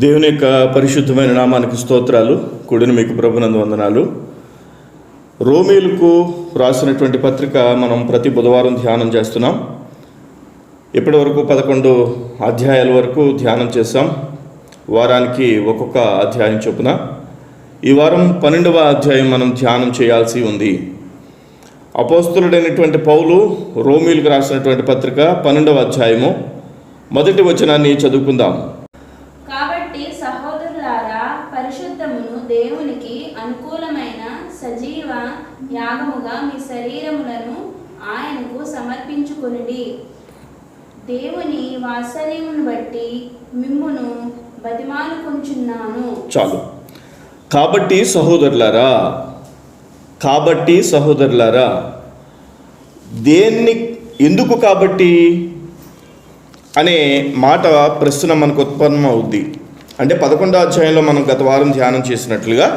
దేవుని యొక్క పరిశుద్ధమైన నామానికి స్తోత్రాలు. కూడిన మీకు ప్రభునందు వందనాలు. రోమీలకు రాసినటువంటి పత్రిక మనం ప్రతి బుధవారం ధ్యానం చేస్తున్నాం. ఇప్పటి వరకు 11 అధ్యాయాల వరకు ధ్యానం చేసాం. వారానికి ఒక్కొక్క అధ్యాయం చొప్పున. ఈ వారం 12వ అధ్యాయం మనం ధ్యానం చేయాల్సి ఉంది. అపోస్తలుడైనటువంటి పౌలు రోమీలకు రాసినటువంటి పత్రిక 12వ అధ్యాయము మొదటి వచనాన్ని చదువుకుందాం. కాబట్టి సహోదరులారా, పరిశుద్ధమును దేవునికి అనుకూలమైన సజీవ యాగముగా మీ శరీరములను ఆయనకు సమర్పించుకొనుడి. దేవుని వాత్సల్యమును బట్టి మిమ్మును బతిమాలుకొనుచున్నాను. చాలు. కాబట్టి సహోదరులారా దేన్ని ఎందుకు కాబట్టి అనే మాట ప్రశ్న మనకు ఉత్పన్నం అవుద్ది. అంటే 11వ అధ్యాయంలో మనం గత వారం ధ్యానం చేసినట్లుగా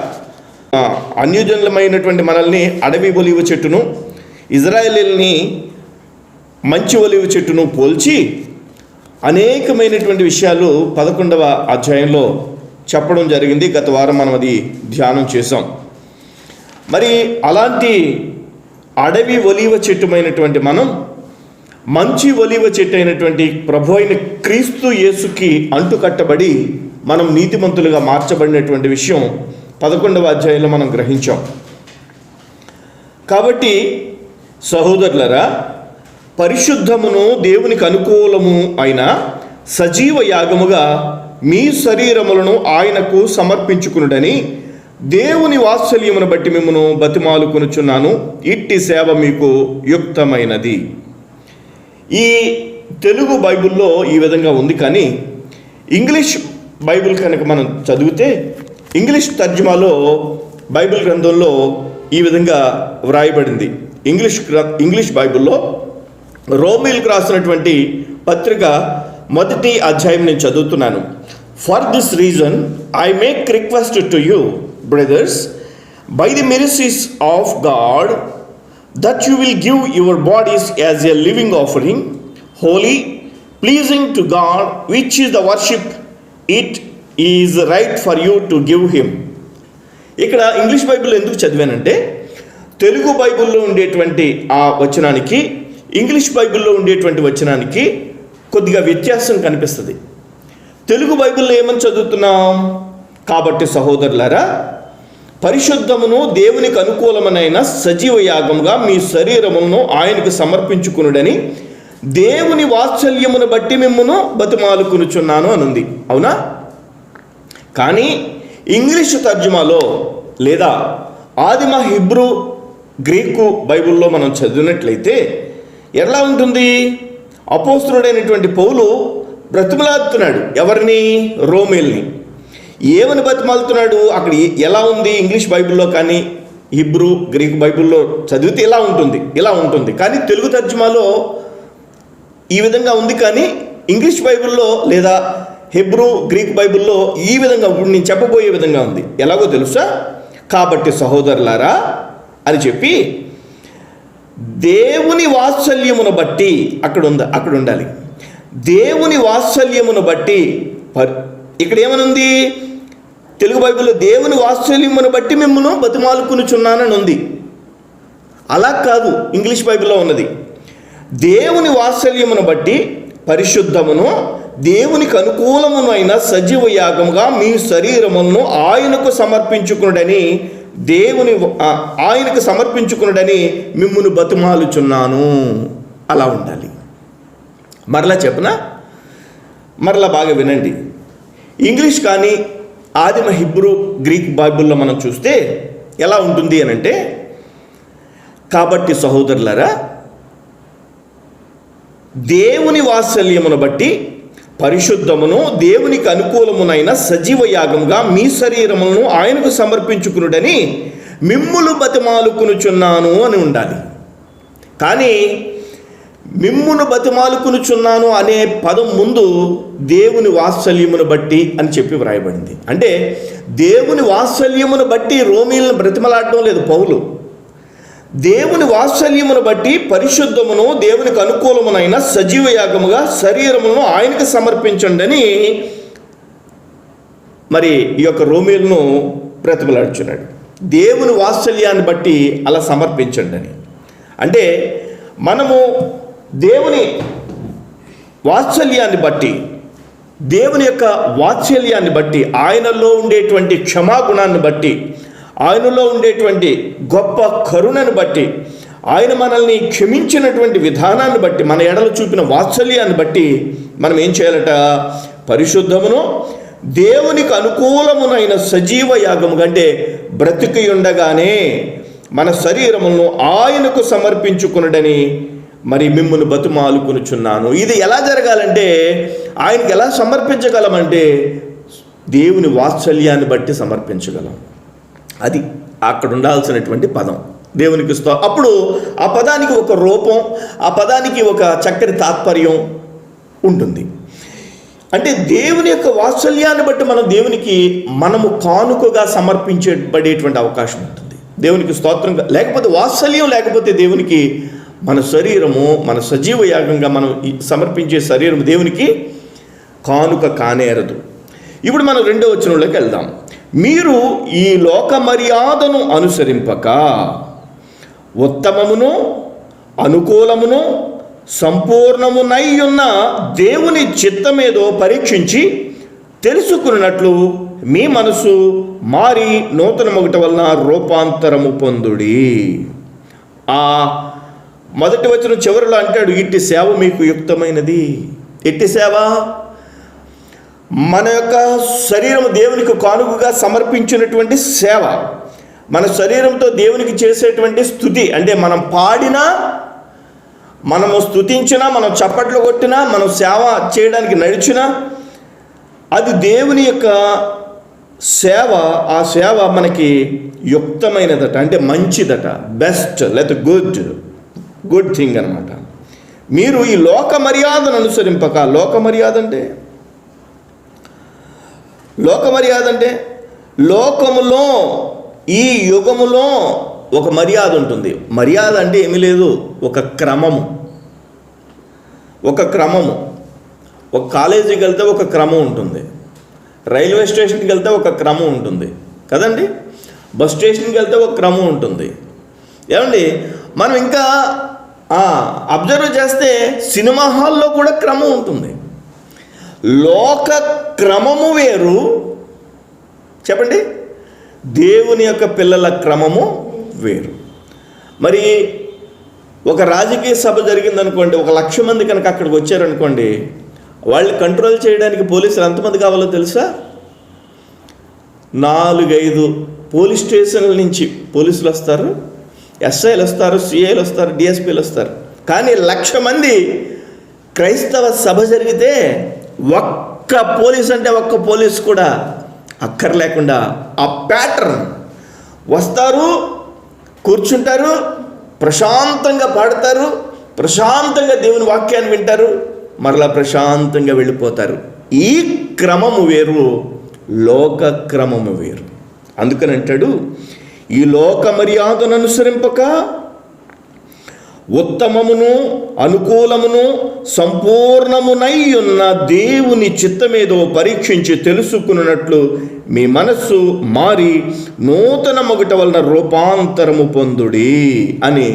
అన్యజనులమైనటువంటి మనల్ని అడవి ఒలీవ చెట్టును, ఇజ్రాయేలీల్ని మంచి ఒలీవ చెట్టును పోల్చి అనేకమైనటువంటి విషయాలు 11వ అధ్యాయంలో చెప్పడం జరిగింది. గత వారం మనం అది ధ్యానం చేసాం. మరి అలాంటి అడవి ఒలీవ చెట్టుమైనటువంటి మనం మంచి ఒలీవ చెట్టు అయినటువంటి ప్రభు అయిన క్రీస్తు యేసుకి అంటుకట్టబడి మనం నీతిమంతులుగా మార్చబడినటువంటి విషయం 11వ అధ్యాయంలో మనం గ్రహించాం. కాబట్టి సహోదరులరా, పరిశుద్ధమును దేవునికి అనుకూలము అయిన సజీవ యాగముగా మీ శరీరములను ఆయనకు సమర్పించుకునుడని దేవుని వాత్సల్యమును బట్టి మిమ్మును బతిమాలుకొనుచున్నాను. ఇట్టి సేవ మీకు యుక్తమైనది. ఈ తెలుగు బైబిల్లో ఈ విధంగా ఉంది, కానీ ఇంగ్లీష్ బైబిల్ కనుక మనం చదివితే ఇంగ్లీష్ తర్జుమాలో బైబిల్ గ్రంథంలో ఈ విధంగా వ్రాయబడింది. ఇంగ్లీష్ బైబిల్లో రోమీలకు రాసినటువంటి పత్రిక మొదటి అధ్యాయం నేను చదువుతున్నాను. For this reason I make request to you brothers by the mercies of God that you will give your bodies as a living offering, holy, pleasing to God, which is the worship it is right for you to give him. ఇక్కడ English Bible ఎందుకు చదివానంటే, తెలుగు బైబిల్లో ఉండేటువంటి ఆ వచనానికి English బైబిల్లో ఉండేటువంటి వచనానికి కొద్దిగా వ్యత్యాసం కనిపిస్తుంది. తెలుగు బైబిల్లో ఏమని చదువుతున్నాం? కాబట్టి సహోదరులారా, పరిశుద్ధమును దేవునికి అనుకూలమైన సజీవ యాగముగా మీ శరీరములను ఆయనకు సమర్పించుకునుడని దేవుని వాత్సల్యమును బట్టి మిమ్మును బతిమాలుకొనుచున్నాను అనుంది. అవునా? కానీ ఇంగ్లీష్ తర్జుమాలో లేదా ఆదిమ హిబ్రూ గ్రీకు బైబిల్లో మనం చదివినట్లయితే ఎలా ఉంటుంది? అపోస్తలుడైనటువంటి పౌలు బ్రతిమలాడుతున్నాడు. ఎవరిని? రోమీల్ని. ఏమని బతిమాలుతున్నాడు? అక్కడ ఎలా ఉంది? ఇంగ్లీష్ బైబిల్లో కానీ హిబ్రూ గ్రీక్ బైబిల్లో చదివితే ఇలా ఉంటుంది. కానీ తెలుగు తర్జుమాలో ఈ విధంగా ఉంది, కానీ ఇంగ్లీష్ బైబిల్లో లేదా హిబ్రూ గ్రీక్ బైబిల్లో ఈ విధంగా నేను చెప్పబోయే విధంగా ఉంది. ఎలాగో తెలుసా? కాబట్టి సహోదరులారా అని చెప్పి దేవుని వాత్సల్యమును బట్టి అక్కడ ఉండాలి. దేవుని వాత్సల్యమును బట్టి ఇక్కడ ఏమనుంది? తెలుగు బైబిల్లో దేవుని వాత్సల్యమును బట్టి మిమ్మును బతిమాలుకొనుచున్నానని ఉంది. అలా కాదు ఇంగ్లీష్ బైబిల్లో ఉన్నది. దేవుని వాత్సల్యమును బట్టి పరిశుద్ధమును దేవునికి అనుకూలమును అయిన సజీవ యాగముగా మీ శరీరములను ఆయనకు సమర్పించుకునుడని ఆయనకు సమర్పించుకునుడని మిమ్మును బతిమాలుచున్నాను. అలా ఉండాలి. మరలా చెప్పనా? మరలా బాగా వినండి. ఇంగ్లీష్ కానీ ఆదిమ హిబ్రూ గ్రీక్ బైబిల్లో మనం చూస్తే ఎలా ఉంటుంది అని అంటే, కాబట్టి సహోదరులారా, దేవుని వాత్సల్యమును బట్టి పరిశుద్ధమును దేవునికి అనుకూలమునైన సజీవ యాగముగా మీ శరీరములను ఆయనకు సమర్పించుకునుడని మిమ్ములు బతిమాలుకొనుచున్నాను అని ఉండాలి. కానీ మిమ్మును బతిమాలుకొనుచున్నాను అనే పదం ముందు దేవుని వాత్సల్యమును బట్టి అని చెప్పి వ్రాయబడింది. అంటే దేవుని వాత్సల్యమును బట్టి రోమీలను బ్రతిమలాడడం లేదు పౌలు. దేవుని వాత్సల్యమును బట్టి పరిశుద్ధమును దేవునికి అనుకూలమునైన సజీవ యాగముగా శరీరమును ఆయనకు సమర్పించండి అని మరి ఈ యొక్క రోమీలను బ్రతిమలాడుచున్నాడు. దేవుని వాత్సల్యాన్ని బట్టి అలా సమర్పించండి అని. అంటే మనము దేవుని వాత్సల్యాన్ని బట్టి, దేవుని యొక్క వాత్సల్యాన్ని బట్టి, ఆయనలో ఉండేటువంటి క్షమాగుణాన్ని బట్టి, ఆయనలో ఉండేటువంటి గొప్ప కరుణను బట్టి, ఆయన మనల్ని క్షమించినటువంటి విధానాన్ని బట్టి, మన ఎడలు చూపిన వాత్సల్యాన్ని బట్టి మనం ఏం చేయాలట? పరిశుద్ధమును దేవునికి అనుకూలమునైన సజీవ యాగము, అంటే బ్రతికి ఉండగానే మన శరీరములను ఆయనకు సమర్పించుకునుడని మరి మిమ్మును బతుమాలుకొనుచున్నాను. ఇది ఎలా జరగాలంటే, ఆయనకి ఎలా సమర్పించగలమంటే దేవుని వాత్సల్యాన్ని బట్టి సమర్పించగలం. అది అక్కడ ఉండాల్సినటువంటి పదం. దేవునికి అప్పుడు ఆ పదానికి ఒక రూపం, ఆ పదానికి ఒక చక్కని తాత్పర్యం ఉంటుంది. అంటే దేవుని యొక్క వాత్సల్యాన్ని బట్టి మనం దేవునికి మనము కానుకగా సమర్పించబడేటువంటి అవకాశం ఉంటుంది. దేవునికి స్తోత్రం. లేకపోతే వాత్సల్యం లేకపోతే దేవునికి మన శరీరము, మన సజీవ యాగంగా మనం సమర్పించే శరీరం దేవునికి కానుక కానేరదు. ఇప్పుడు మనం 2వ వచనంలోకి వెళ్దాం. మీరు ఈ లోక మర్యాదను అనుసరింపక ఉత్తమమును అనుకూలమును సంపూర్ణమునై ఉన్న దేవుని చిత్తమేదో పరీక్షించి తెలుసుకున్నట్లు మీ మనసు మారి నూతన మొగట వలన రూపాంతరము పొందుడి. ఆ మొదటి వచనం చివరిలో అంటాడు, ఇట్టి సేవ మీకు యుక్తమైనది. ఎట్టి సేవ? మన యొక్క శరీరం దేవునికి కానుకగా సమర్పించినటువంటి సేవ, మన శరీరంతో దేవునికి చేసేటువంటి స్తుతి. అంటే మనం పాడినా, మనము స్తుతించినా, మనం చప్పట్లు కొట్టినా, మనం సేవ చేయడానికి నడిచినా అది దేవుని యొక్క సేవ. ఆ సేవ మనకి యుక్తమైనదట, అంటే మంచిదట, బెస్ట్, లేదా గుడ్ థింగ్ అనమాట. మీరు ఈ లోక మర్యాదను అనుసరింపక, లోక మర్యాద అంటే లోకములో, ఈ యుగములో ఒక మర్యాద ఉంటుంది. మర్యాద అంటే ఏమీ లేదు, ఒక క్రమము. ఒక కాలేజీకి వెళ్తే ఒక క్రమం ఉంటుంది, రైల్వే స్టేషన్కి వెళ్తే ఒక క్రమం ఉంటుంది కదండి, బస్ స్టేషన్కి వెళ్తే ఒక క్రమం ఉంటుంది. ఏమండి, మనం ఇంకా అబ్జర్వ్ చేస్తే సినిమా హాల్లో కూడా క్రమం ఉంటుంది. లోక క్రమము వేరు, చెప్పండి, దేవుని యొక్క పిల్లల క్రమము వేరు. మరి ఒక రాజకీయ సభ జరిగిందనుకోండి, 1,00,000 మంది కనుక అక్కడికి వచ్చారనుకోండి, వాళ్ళు కంట్రోల్ చేయడానికి పోలీసులు ఎంతమంది కావాలో తెలుసా? 4-5 పోలీస్ స్టేషన్ల నుంచి పోలీసులు వస్తారు, ఎస్ఐలు వస్తారు, సిఐలు వస్తారు, డిఎస్పీలు వస్తారు. కానీ 1,00,000 మంది క్రైస్తవ సభ జరిగితే ఒక్క పోలీస్, అంటే ఒక్క పోలీస్ కూడా అక్కర్లేకుండా ఆ ప్యాటర్న్ వస్తారు, కూర్చుంటారు, ప్రశాంతంగా పాడతారు, ప్రశాంతంగా దేవుని వాక్యాన్ని వింటారు, మరలా ప్రశాంతంగా వెళ్ళిపోతారు. ఈ క్రమము వేరు, లోక క్రమము వేరు. అందుకని అంటాడు, ఈ లోక మర్యాదను అనుసరింపక ఉత్తమమును అనుకూలమును సంపూర్ణమునై ఉన్న దేవుని చిత్తమేదో పరీక్షించి తెలుసుకున్నట్లు మీ మనస్సు మారి నూతన మొగట వలన రూపాంతరము పొందుడి అని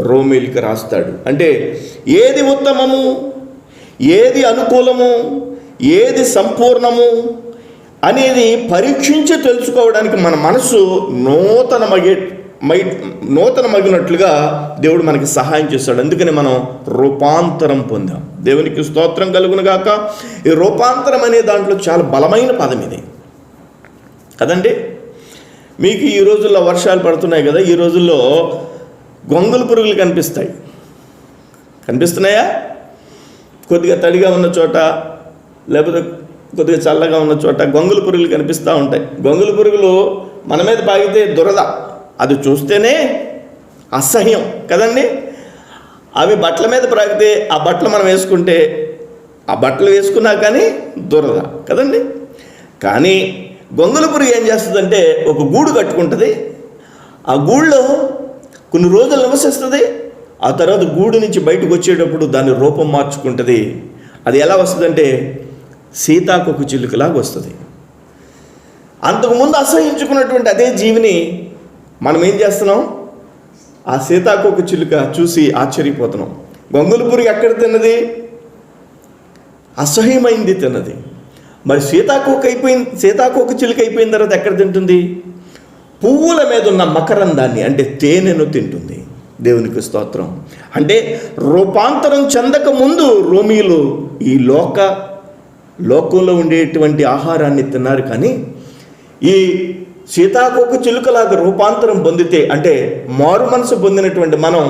రోమీయులకు రాస్తాడు. అంటే ఏది ఉత్తమము, ఏది అనుకూలము, ఏది సంపూర్ణము అనేది పరీక్షించి తెలుసుకోవడానికి మన మనసు నూతనమగినట్లుగా దేవుడు మనకి సహాయం చేస్తాడు. అందుకని మనం రూపాంతరం పొందాం. దేవునికి స్తోత్రం కలుగును గాక. ఈ రూపాంతరం అనే దాంట్లో చాలా బలమైన పదం ఇది కదండి. మీకు ఈ రోజుల్లో వర్షాలు పడుతున్నాయి కదా, ఈ రోజుల్లో గొంగళి పురుగులు కనిపిస్తున్నాయా? కొద్దిగా తడిగా ఉన్న చోట, లేకపోతే కొద్దిగా చల్లగా ఉన్న చోట గొంగళి పురుగులు కనిపిస్తూ ఉంటాయి. గొంగళి పురుగులు మన మీద పాగితే దురద, అది చూస్తేనే అసహ్యం కదండి. అవి బట్టల మీద పాగితే ఆ బట్టలు మనం వేసుకుంటే, ఆ బట్టలు వేసుకున్నా కానీ దురద కదండి. కానీ గొంగళి పురుగు ఏం చేస్తుందంటే ఒక గూడు కట్టుకుంటుంది, ఆ గూడులో కొన్ని రోజులు నివసిస్తుంది, ఆ తర్వాత గూడు నుంచి బయటకు వచ్చేటప్పుడు దాని రూపం మార్చుకుంటుంది. అది ఎలా వస్తుందంటే సీతాకొక చిలుకలాగా వస్తుంది. అంతకుముందు అసహించుకున్నటువంటి అదే జీవిని మనం ఏం చేస్తున్నాం? ఆ సీతాకోక చిలుక చూసి ఆశ్చర్యపోతున్నాం. గొంగళి పురుగు ఎక్కడ తిన్నది? అసహ్యమైంది తిన్నది. మరి సీతాకోక చిలుక అయిపోయిన తర్వాత ఎక్కడ తింటుంది? పువ్వుల మీద ఉన్న మకరందాన్ని, అంటే తేనెను తింటుంది. దేవునికి స్తోత్రం. అంటే రూపాంతరం చెందక ముందు రోమీలు ఈ లోకంలో ఉండేటువంటి ఆహారాన్ని తిన్నారు. కానీ ఈ సీతాకోక చిలుకలాగా రూపాంతరం పొందితే, అంటే మారు మనసు పొందినటువంటి మనం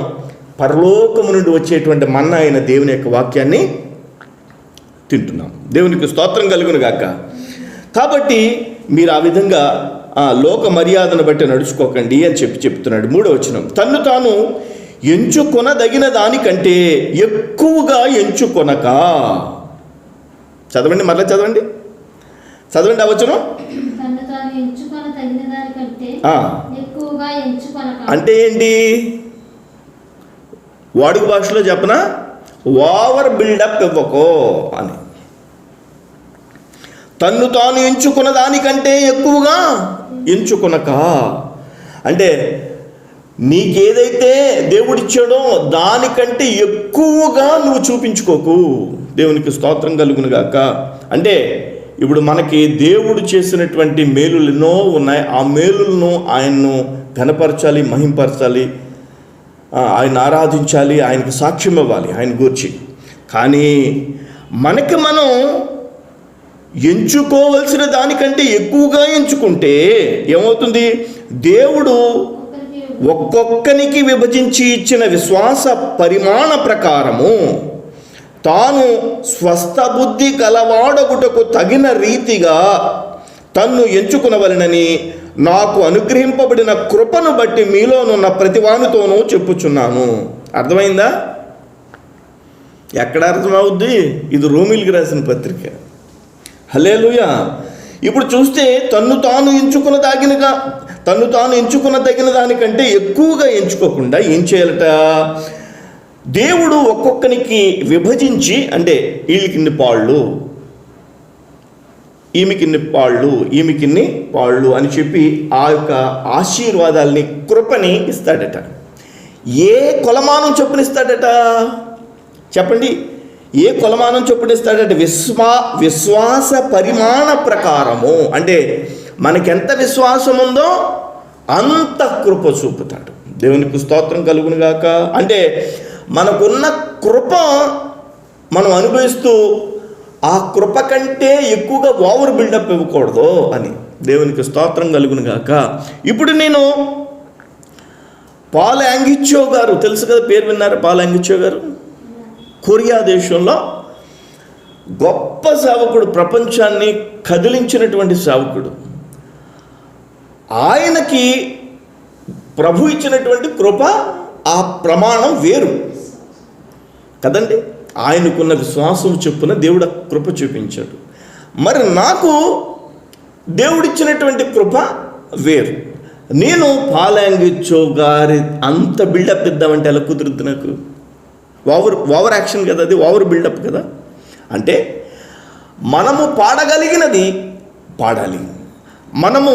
పరలోకము నుండి వచ్చేటువంటి మన్నా అయిన దేవుని యొక్క వాక్యాన్ని తింటున్నాం. దేవునికి స్తోత్రం కలుగును గాక. కాబట్టి మీరు ఆ విధంగా లోక మర్యాదను బట్టి నడుచుకోకండి అని చెప్తున్నాడు. 3వ వచనం, తన్ను తాను ఎంచుకొనదగిన దానికంటే ఎక్కువగా ఎంచుకొనక. చదవండి, మరలా చదవండి ఆ వచనం. అంటే ఏంటి? వాడుక భాషలో చెప్పనా, ఓవర్ బిల్డప్ ఇవ్వకో అని. తన్ను తాను ఎంచుకున్న దానికంటే ఎక్కువగా ఎంచుకొనక అంటే నీకేదైతే దేవుడిచ్చాడో దానికంటే ఎక్కువగా నువ్వు చూపించుకోకు. దేవునికి స్తోత్రం కలుగును గాక. అంటే ఇప్పుడు మనకి దేవుడు చేసినటువంటి మేలులు ఎన్నో ఉన్నాయి. ఆ మేలులను ఆయన్ను ఘనపరచాలి, మహింపరచాలి, ఆయన ఆరాధించాలి, ఆయనకు సాక్ష్యం ఇవ్వాలి ఆయన గూర్చి. కానీ మనకి మనం ఎంచుకోవలసిన దానికంటే ఎక్కువగా ఎంచుకుంటే ఏమవుతుంది? దేవుడు ఒక్కొక్కనికి విభజించి ఇచ్చిన విశ్వాస పరిమాణ ప్రకారము తాను స్వస్థ బుద్ధి కలవాడగుటకు తగిన రీతిగా తన్ను ఎంచుకునవలెనని నాకు అనుగ్రహింపబడిన కృపను బట్టి మీలోనున్న ప్రతివానితోనూ చెప్పుచున్నాను. అర్థమైందా? ఎక్కడ అర్థమవుద్ది? ఇది రోమీయులకు రాసిన పత్రిక. హల్లెలూయా. ఇప్పుడు చూస్తే తన్ను తాను ఎంచుకున్న దానికంటే ఎక్కువగా ఎంచుకోకుండా ఏం చేయాలట? దేవుడు ఒక్కొక్కనికి విభజించి, అంటే వీళ్ళకిన్ని పాళ్ళు, ఈమెకిన్ని పాళ్ళు అని చెప్పి ఆ యొక్క ఆశీర్వాదాలని, కృపని ఇస్తాడట. ఏ కొలమానం చొప్పున ఇస్తాడట? చెప్పండి, ఏ కొలమానం చొప్పున ఇస్తాడట? విశ్వాస పరిమాణ ప్రకారము. అంటే మనకెంత విశ్వాసం ఉందో అంత కృప చూపుతాడు. దేవునికి స్తోత్రం కలుగును గాక. అంటే మనకున్న కృప మనం అనుభవిస్తూ ఆ కృప కంటే ఎక్కువగా ఓవర్ బిల్డప్ ఇవ్వకూడదు అని. దేవునికి స్తోత్రం కలుగును గాక. ఇప్పుడు నేను పాల్ యాంగిచో గారు, తెలుసు కదా, పేరు విన్నారు? పాల్ యాంగిచో గారు కొరియా దేశంలో గొప్ప సేవకుడు, ప్రపంచాన్ని కదిలించినటువంటి సేవకుడు. ఆయనకి ప్రభు ఇచ్చినటువంటి కృప, ఆ ప్రమాణం వేరు కదండి. ఆయనకున్న విశ్వాసం చొప్పున దేవుడు కృప చూపించాడు. మరి నాకు దేవుడిచ్చినటువంటి కృప వేరు. నేను పాల్ యాంగిచో గారి అంత బిల్డప్ ఇద్దామంటే ఎలా కుదురుద్ది? నాకు ఓవర్ యాక్షన్ కదా, అది ఓవర్ బిల్డప్ కదా. అంటే మనము పాడగలిగినది పాడాలి, మనము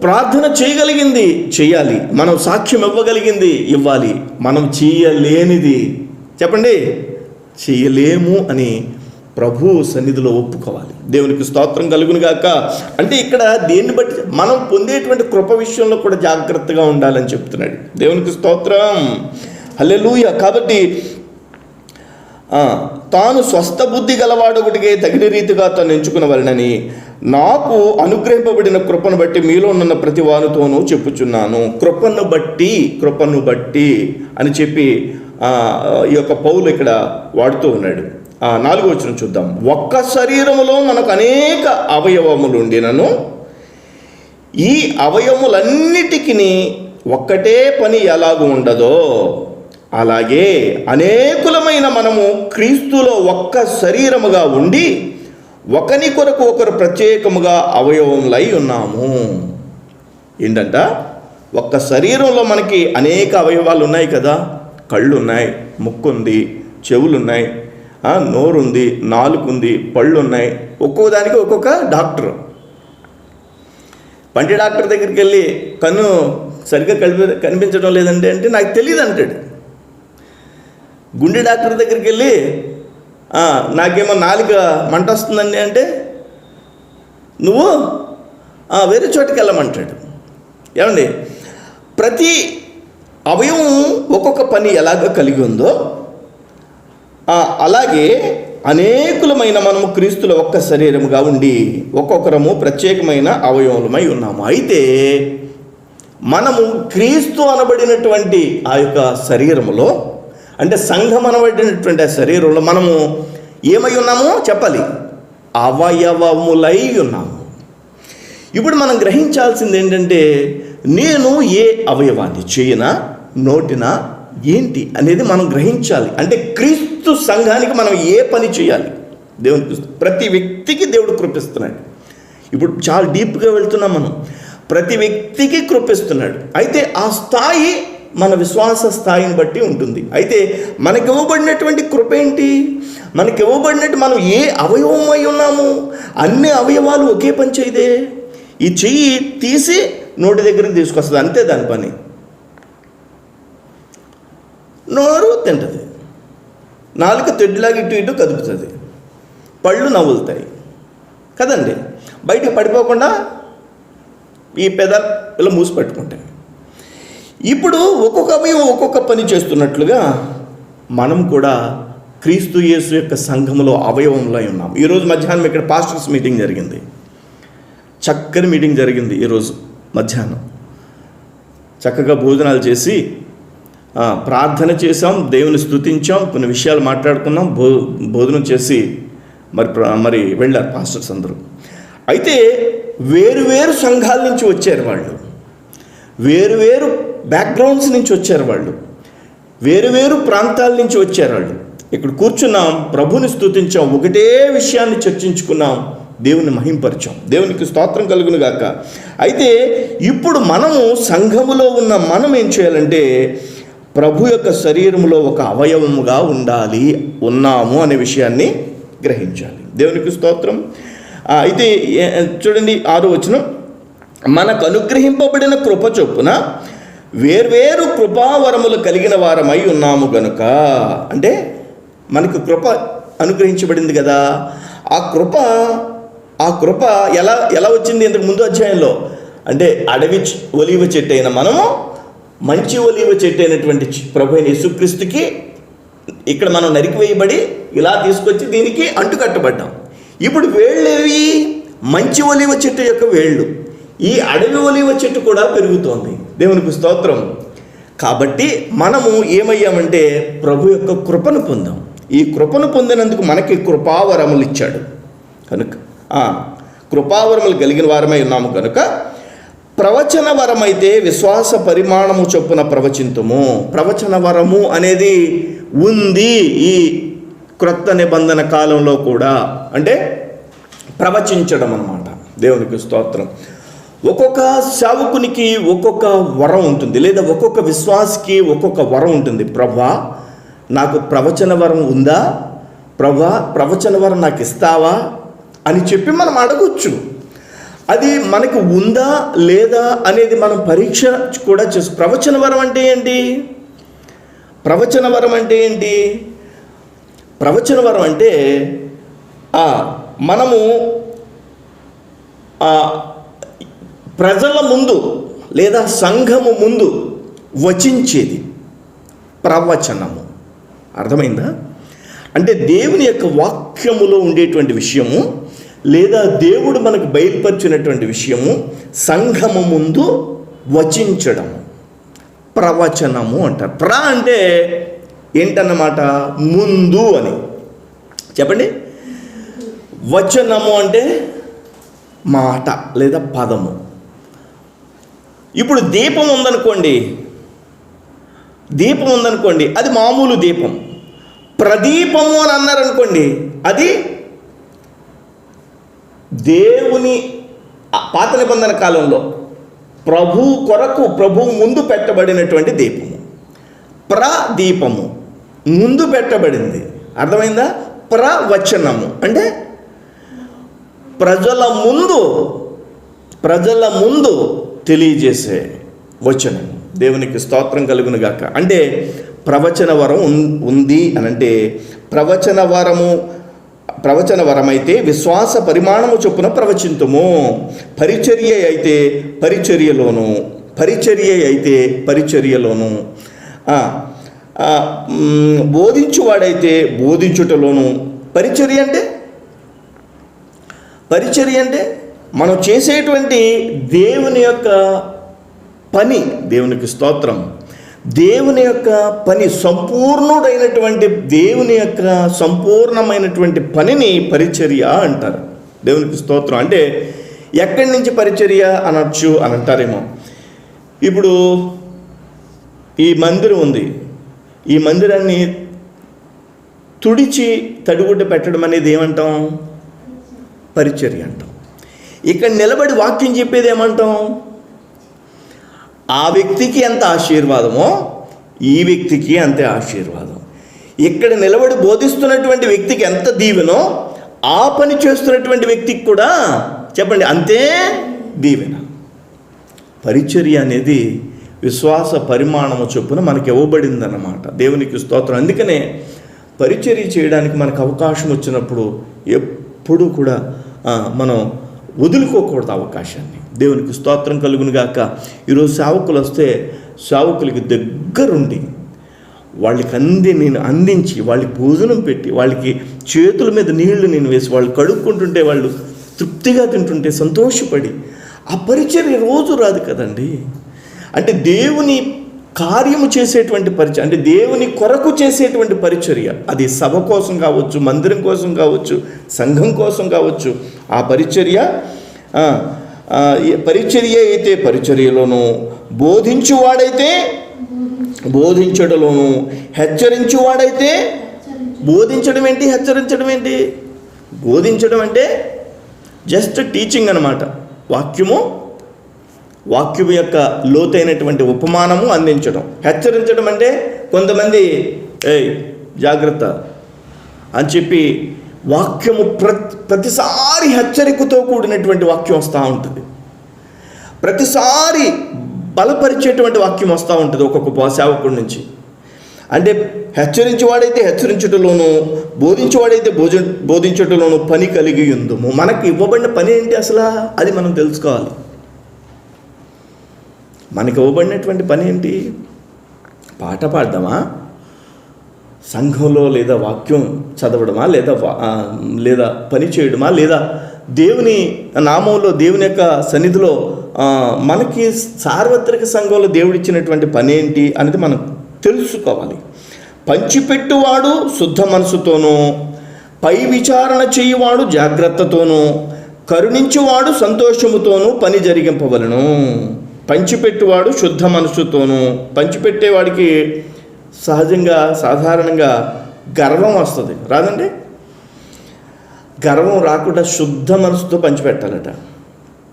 ప్రార్థన చేయగలిగింది చేయాలి, మనం సాక్ష్యం ఇవ్వగలిగింది ఇవ్వాలి. మనం చేయలేనిది, చెప్పండి, చేయలేము అని ప్రభు సన్నిధిలో ఒప్పుకోవాలి. దేవునికి స్తోత్రం కలుగును గాక. అంటే ఇక్కడ దేన్ని బట్టి మనం పొందేటువంటి కృప విషయంలో కూడా జాగ్రత్తగా ఉండాలని చెప్తున్నాడు. దేవునికి స్తోత్రం, హల్లెలూయా. కాబట్టి తాను స్వస్థ బుద్ధి గలవాడొకటికే తగిన రీతిగా తాను ఎంచుకునవలెనని నాకు అనుగ్రహింపబడిన కృపను బట్టి మీలో ఉన్న ప్రతి వానితోనూ చెప్పుచున్నాను. కృపను బట్టి అని చెప్పి ఈ యొక్క పౌలు ఇక్కడ వాడుతూ ఉన్నాడు. 4వ వచనం చూద్దాం. ఒక్క శరీరములో మనకు అనేక అవయవములు ఉండినను ఈ అవయవములన్నిటికీ ఒక్కటే పని ఎలాగూ ఉండదో అలాగే అనేకులమైన మనము క్రీస్తులో ఒక్క శరీరముగా ఉండి ఒకని కొరకు ఒకరు ప్రత్యేకముగా అవయవములై ఉన్నాము. ఏంటంట? ఒక్క శరీరంలో మనకి అనేక అవయవాలు ఉన్నాయి కదా. కళ్ళు ఉన్నాయి, ముక్కు ఉంది, చెవులు ఉన్నాయి, నోరుంది, నాలుగు ఉంది, పళ్ళు ఉన్నాయి. ఒక్కో దానికి ఒక్కొక్క డాక్టర్. పంటి డాక్టర్ దగ్గరికి వెళ్ళి కన్ను సరిగ్గా కనిపించడం లేదండి అంటే నాకు తెలియదు అంటాడు. గుండె డాక్టర్ దగ్గరికి వెళ్ళి నాకేమో నాలుక మంట వస్తుందండి అంటే నువ్వు వేరే చోటుకి వెళ్ళమంటాడు. ఏమండి, ప్రతి అవయవం ఒక్కొక్క పని ఎలాగో కలిగి ఉందో అలాగే అనేకులమైన మనము క్రీస్తుల ఒక్క శరీరముగా ఉండి ఒక్కొక్కరము ప్రత్యేకమైన అవయవములమై ఉన్నాము. అయితే మనము క్రీస్తు అనబడినటువంటి ఆ యొక్క శరీరములో, అంటే సంఘం అనబడినటువంటి ఆ శరీరంలో మనము ఏమై ఉన్నామో చెప్పాలి, అవయవములై ఉన్నాము. ఇప్పుడు మనం గ్రహించాల్సింది ఏంటంటే, నేను ఏ అవయవాన్ని చేయనా నోటినా ఏంటి అనేది మనం గ్రహించాలి. అంటే క్రీస్తు సంఘానికి మనం ఏ పని చేయాలి, దేవునికి ప్రతి వ్యక్తికి దేవుడు కృపిస్తున్నాడు. ఇప్పుడు చాలా డీప్గా వెళ్తున్నాం మనం. ప్రతి వ్యక్తికి కృపిస్తున్నాడు. అయితే ఆ స్థాయి మన విశ్వాస స్థాయిని బట్టి ఉంటుంది. అయితే మనకి ఇవ్వబడినటువంటి కృప ఏంటి, మనకి ఇవ్వబడినట్టు మనం ఏ అవయవమై ఉన్నాము, అన్ని అవయవాలు ఒకే పని చేయదే. ఈ చెయ్యి తీసి నోటి దగ్గరికి తీసుకొస్తుంది, అంతే దాని పని. నోరు తింటుంది, నాలుక తెడ్డులాగా ఇటు ఇటు కదుపుతుంది, పళ్ళు నవ్వులుతాయి కదండి. బయటకు పడిపోకుండా ఈ పెదాలు ఇలా మూసి పెట్టుకుంటాయి. ఇప్పుడు ఒక్కొక్క అవయవం ఒక్కొక్క పని చేస్తున్నట్లుగా మనం కూడా క్రీస్తు యేసు యొక్క సంఘములో అవయవంలో ఉన్నాం. ఈరోజు మధ్యాహ్నం ఇక్కడ పాస్టర్స్ మీటింగ్ జరిగింది. చక్కని మీటింగ్ జరిగింది. ఈరోజు మధ్యాహ్నం చక్కగా భోజనాలు చేసి ప్రార్థన చేసాం, దేవుని స్తుతించాం, కొన్ని విషయాలు మాట్లాడుకున్నాం, భోజనం చేసి మరి వెళ్ళారు పాస్టర్స్ అందరూ. అయితే వేరు సంఘాల నుంచి వచ్చారు వాళ్ళు, వేరు బ్యాక్గ్రౌండ్స్ నుంచి వచ్చారు వాళ్ళు, వేరు ప్రాంతాల నుంచి వచ్చారు వాళ్ళు. ఇక్కడ కూర్చున్నాం, ప్రభుని స్తుతించాం, ఒకటే విషయాన్ని చర్చించుకున్నాం, దేవుని మహింపరిచాం. దేవునికి స్తోత్రం కలుగును గాక. అయితే ఇప్పుడు మనము సంఘములో ఉన్న మనం ఏం చేయాలంటే, ప్రభు యొక్క శరీరములో ఒక అవయవముగా ఉన్నాము అనే విషయాన్ని గ్రహించాలి. దేవునికి స్తోత్రం. అయితే చూడండి 6వ వచనం, మనకు అనుగ్రహింపబడిన కృప చొప్పున వేర్వేరు కృపావరములు కలిగిన వారమై ఉన్నాము గనుక. అంటే మనకు కృప అనుగ్రహించబడింది కదా, ఆ కృప ఎలా వచ్చింది ఇంతకు ముందు అధ్యాయంలో అంటే, అడవి ఒలీవ చెట్టు అయిన మనము మంచి ఒలీవ చెట్టు అయినటువంటి ప్రభు అయిన యేసుక్రీస్తుకి ఇక్కడ మనం నరికివేయబడి ఇలా తీసుకొచ్చి దీనికి అంటుకట్టబడ్డాం. ఇప్పుడు వేళ్ళేవి, మంచి ఒలీవ చెట్టు యొక్క వేళ్ళు. ఈ అడవి ఒలీవ చెట్టు కూడా పెరుగుతోంది. దేవునికి స్తోత్రం. కాబట్టి మనము ఏమయ్యామంటే ప్రభు యొక్క కృపను పొందాం. ఈ కృపను పొందినందుకు మనకి కృపావరములు ఇచ్చాడు కనుక కృపావరములు కలిగిన వారమై ఉన్నాము కనుక ప్రవచన వరమైతే విశ్వాస పరిమాణము చొప్పున ప్రవచింతుము. ప్రవచన వరము అనేది ఉంది ఈ క్రొత్త నిబంధన కాలంలో కూడా, అంటే ప్రవచించడం అన్నమాట. దేవునికి స్తోత్రం. ఒక్కొక్క సేవకునికి ఒక్కొక్క వరం ఉంటుంది, లేదా ఒక్కొక్క విశ్వాసికి ఒక్కొక్క వరం ఉంటుంది. ప్రభా నాకు ప్రవచన వరం ఉందా, ప్రభా ప్రవచన వరం నాకు ఇస్తావా అని చెప్పి మనం అడగొచ్చు. అది మనకు ఉందా లేదా అనేది మనం పరీక్ష కూడా చేస్తాం. ప్రవచన వరం అంటే ఏంటి? ప్రవచన వరం అంటే ఏంటి? ప్రవచన వరం అంటే మనము ప్రజల ముందు లేదా సంఘము ముందు వచించేది ప్రవచనము. అర్థమైందా? అంటే దేవుని యొక్క వాక్యములో ఉండేటువంటి విషయము, లేదా దేవుడు మనకు బయలుపరిచినటువంటి విషయము సంఘము ముందు వచించడము ప్రవచనము అంటారు. అంటే ఏంటన్నమాట? ముందు అని చెప్పండి. వచనము అంటే మాట లేదా పదము. ఇప్పుడు దీపం ఉందనుకోండి, అది మామూలు దీపం. ప్రదీపము అని అన్నారనుకోండి, అది దేవుని పాత నిబంధన కాలంలో ప్రభు ముందు పెట్టబడినటువంటి దీపము. ప్రదీపము ముందు పెట్టబడింది. అర్థమైందా? ప్రవచనము అంటే ప్రజల ముందు ప్రజల ముందు తెలియజేసే వచనం. దేవునికి స్తోత్రం కలుగును గాక. అంటే ప్రవచన వరం ఉంది అని అంటే ప్రవచన వరం అయితే విశ్వాస పరిమాణము చొప్పున ప్రవచింతుము. పరిచర్య అయితే పరిచర్యలోను, బోధించువాడైతే బోధించుటలోను. పరిచర్య అంటే మనం చేసేటువంటి దేవుని యొక్క పని. దేవునికి స్తోత్రం. దేవుని యొక్క పని, సంపూర్ణుడైనటువంటి దేవుని యొక్క సంపూర్ణమైనటువంటి పనిని పరిచర్య అంటారు. దేవునికి స్తోత్రం. అంటే ఎక్కడి నుంచి పరిచర్య అనొచ్చు అని అంటారేమో. ఇప్పుడు ఈ మందిరం ఉంది, ఈ మందిరాన్ని తుడిచి తడిగుడ్డ పెట్టడం అనేది ఏమంటాం? పరిచర్య అంటాం. ఇక్కడ నిలబడి వాక్యం చెప్పేది ఏమంటాం? ఆ వ్యక్తికి ఎంత ఆశీర్వాదమో ఈ వ్యక్తికి అంతే ఆశీర్వాదం. ఇక్కడ నిలబడి బోధిస్తున్నటువంటి వ్యక్తికి ఎంత దీవెనో ఆ పని చేస్తున్నటువంటి వ్యక్తికి కూడా చెప్పండి అంతే దీవెన. పరిచర్య అనేది విశ్వాస పరిమాణము చొప్పున మనకి ఇవ్వబడిందన్నమాట. దేవునికి స్తోత్రం. అందుకనే పరిచర్య చేయడానికి మనకు అవకాశం వచ్చినప్పుడు ఎప్పుడూ కూడా మనం వదులుకోకూడదు అవకాశాన్ని. దేవునికి స్తోత్రం కలుగును గాక. ఈరోజు సేవకులు వస్తే సేవకులకి దగ్గరుండి వాళ్ళకి నేను అందించి వాళ్ళకి భోజనం పెట్టి వాళ్ళకి చేతుల మీద నీళ్లు నేను వేసి వాళ్ళు కడుక్కుంటుంటే వాళ్ళు తృప్తిగా తింటుంటే సంతోషపడి, ఆ పరిచర్య రోజు రాదు కదండి. అంటే దేవుని కార్యము చేసేటువంటి పరిచర్య, అంటే దేవుని కొరకు చేసేటువంటి పరిచర్య, అది సభ కోసం కావచ్చు, మందిరం కోసం కావచ్చు, సంఘం కోసం కావచ్చు. ఆ పరిచర్య అయితే పరిచర్యలోను, బోధించువాడైతే బోధించడంలోను, హెచ్చరించువాడైతే బోధించడం ఏంటి, హెచ్చరించడం ఏంటి? బోధించడం అంటే జస్ట్ టీచింగ్ అన్నమాట. వాక్యము యొక్క లోతైనటువంటి ఉపమానము అందించడం. హెచ్చరించడం అంటే కొంతమంది జాగ్రత్త అని చెప్పి వాక్యము ప్రతిసారి హెచ్చరికతో కూడినటువంటి వాక్యం వస్తూ ఉంటుంది. ప్రతిసారి బలపరిచేటువంటి వాక్యం వస్తూ ఉంటుంది ఒక్కొక్క సేవకుడి నుంచి. అంటే హెచ్చరించేవాడైతే హెచ్చరించుటలోను, బోధించేవాడైతే బోధించుటలోను పని కలిగి ఉందము. మనకి ఇవ్వబడిన పని ఏంటి అసలు? అది మనం తెలుసుకోవాలి. మనకి ఇవ్వబడినటువంటి పని ఏంటి? పాట పాడదామా, సంఘంలో లేదా వాక్యం చదవడమా, లేదా పని చేయడమా, లేదా దేవుని నామంలో దేవుని యొక్క సన్నిధిలో మనకి సార్వత్రిక సంఘంలో దేవుడిచ్చినటువంటి పని ఏంటి అనేది మనం తెలుసుకోవాలి. పంచిపెట్టువాడు శుద్ధ మనసుతోనూ, పై విచారణ చేయువాడు జాగ్రత్తతోనూ, కరుణించువాడు సంతోషముతోనూ పని జరిగింపవలను. పంచిపెట్టువాడు శుద్ధ మనసుతోనూ. పంచిపెట్టేవాడికి సహజంగా సాధారణంగా గర్వం వస్తుంది, రాదండి? గర్వం రాకుండా శుద్ధ మనసుతో పంచిపెట్టాలట.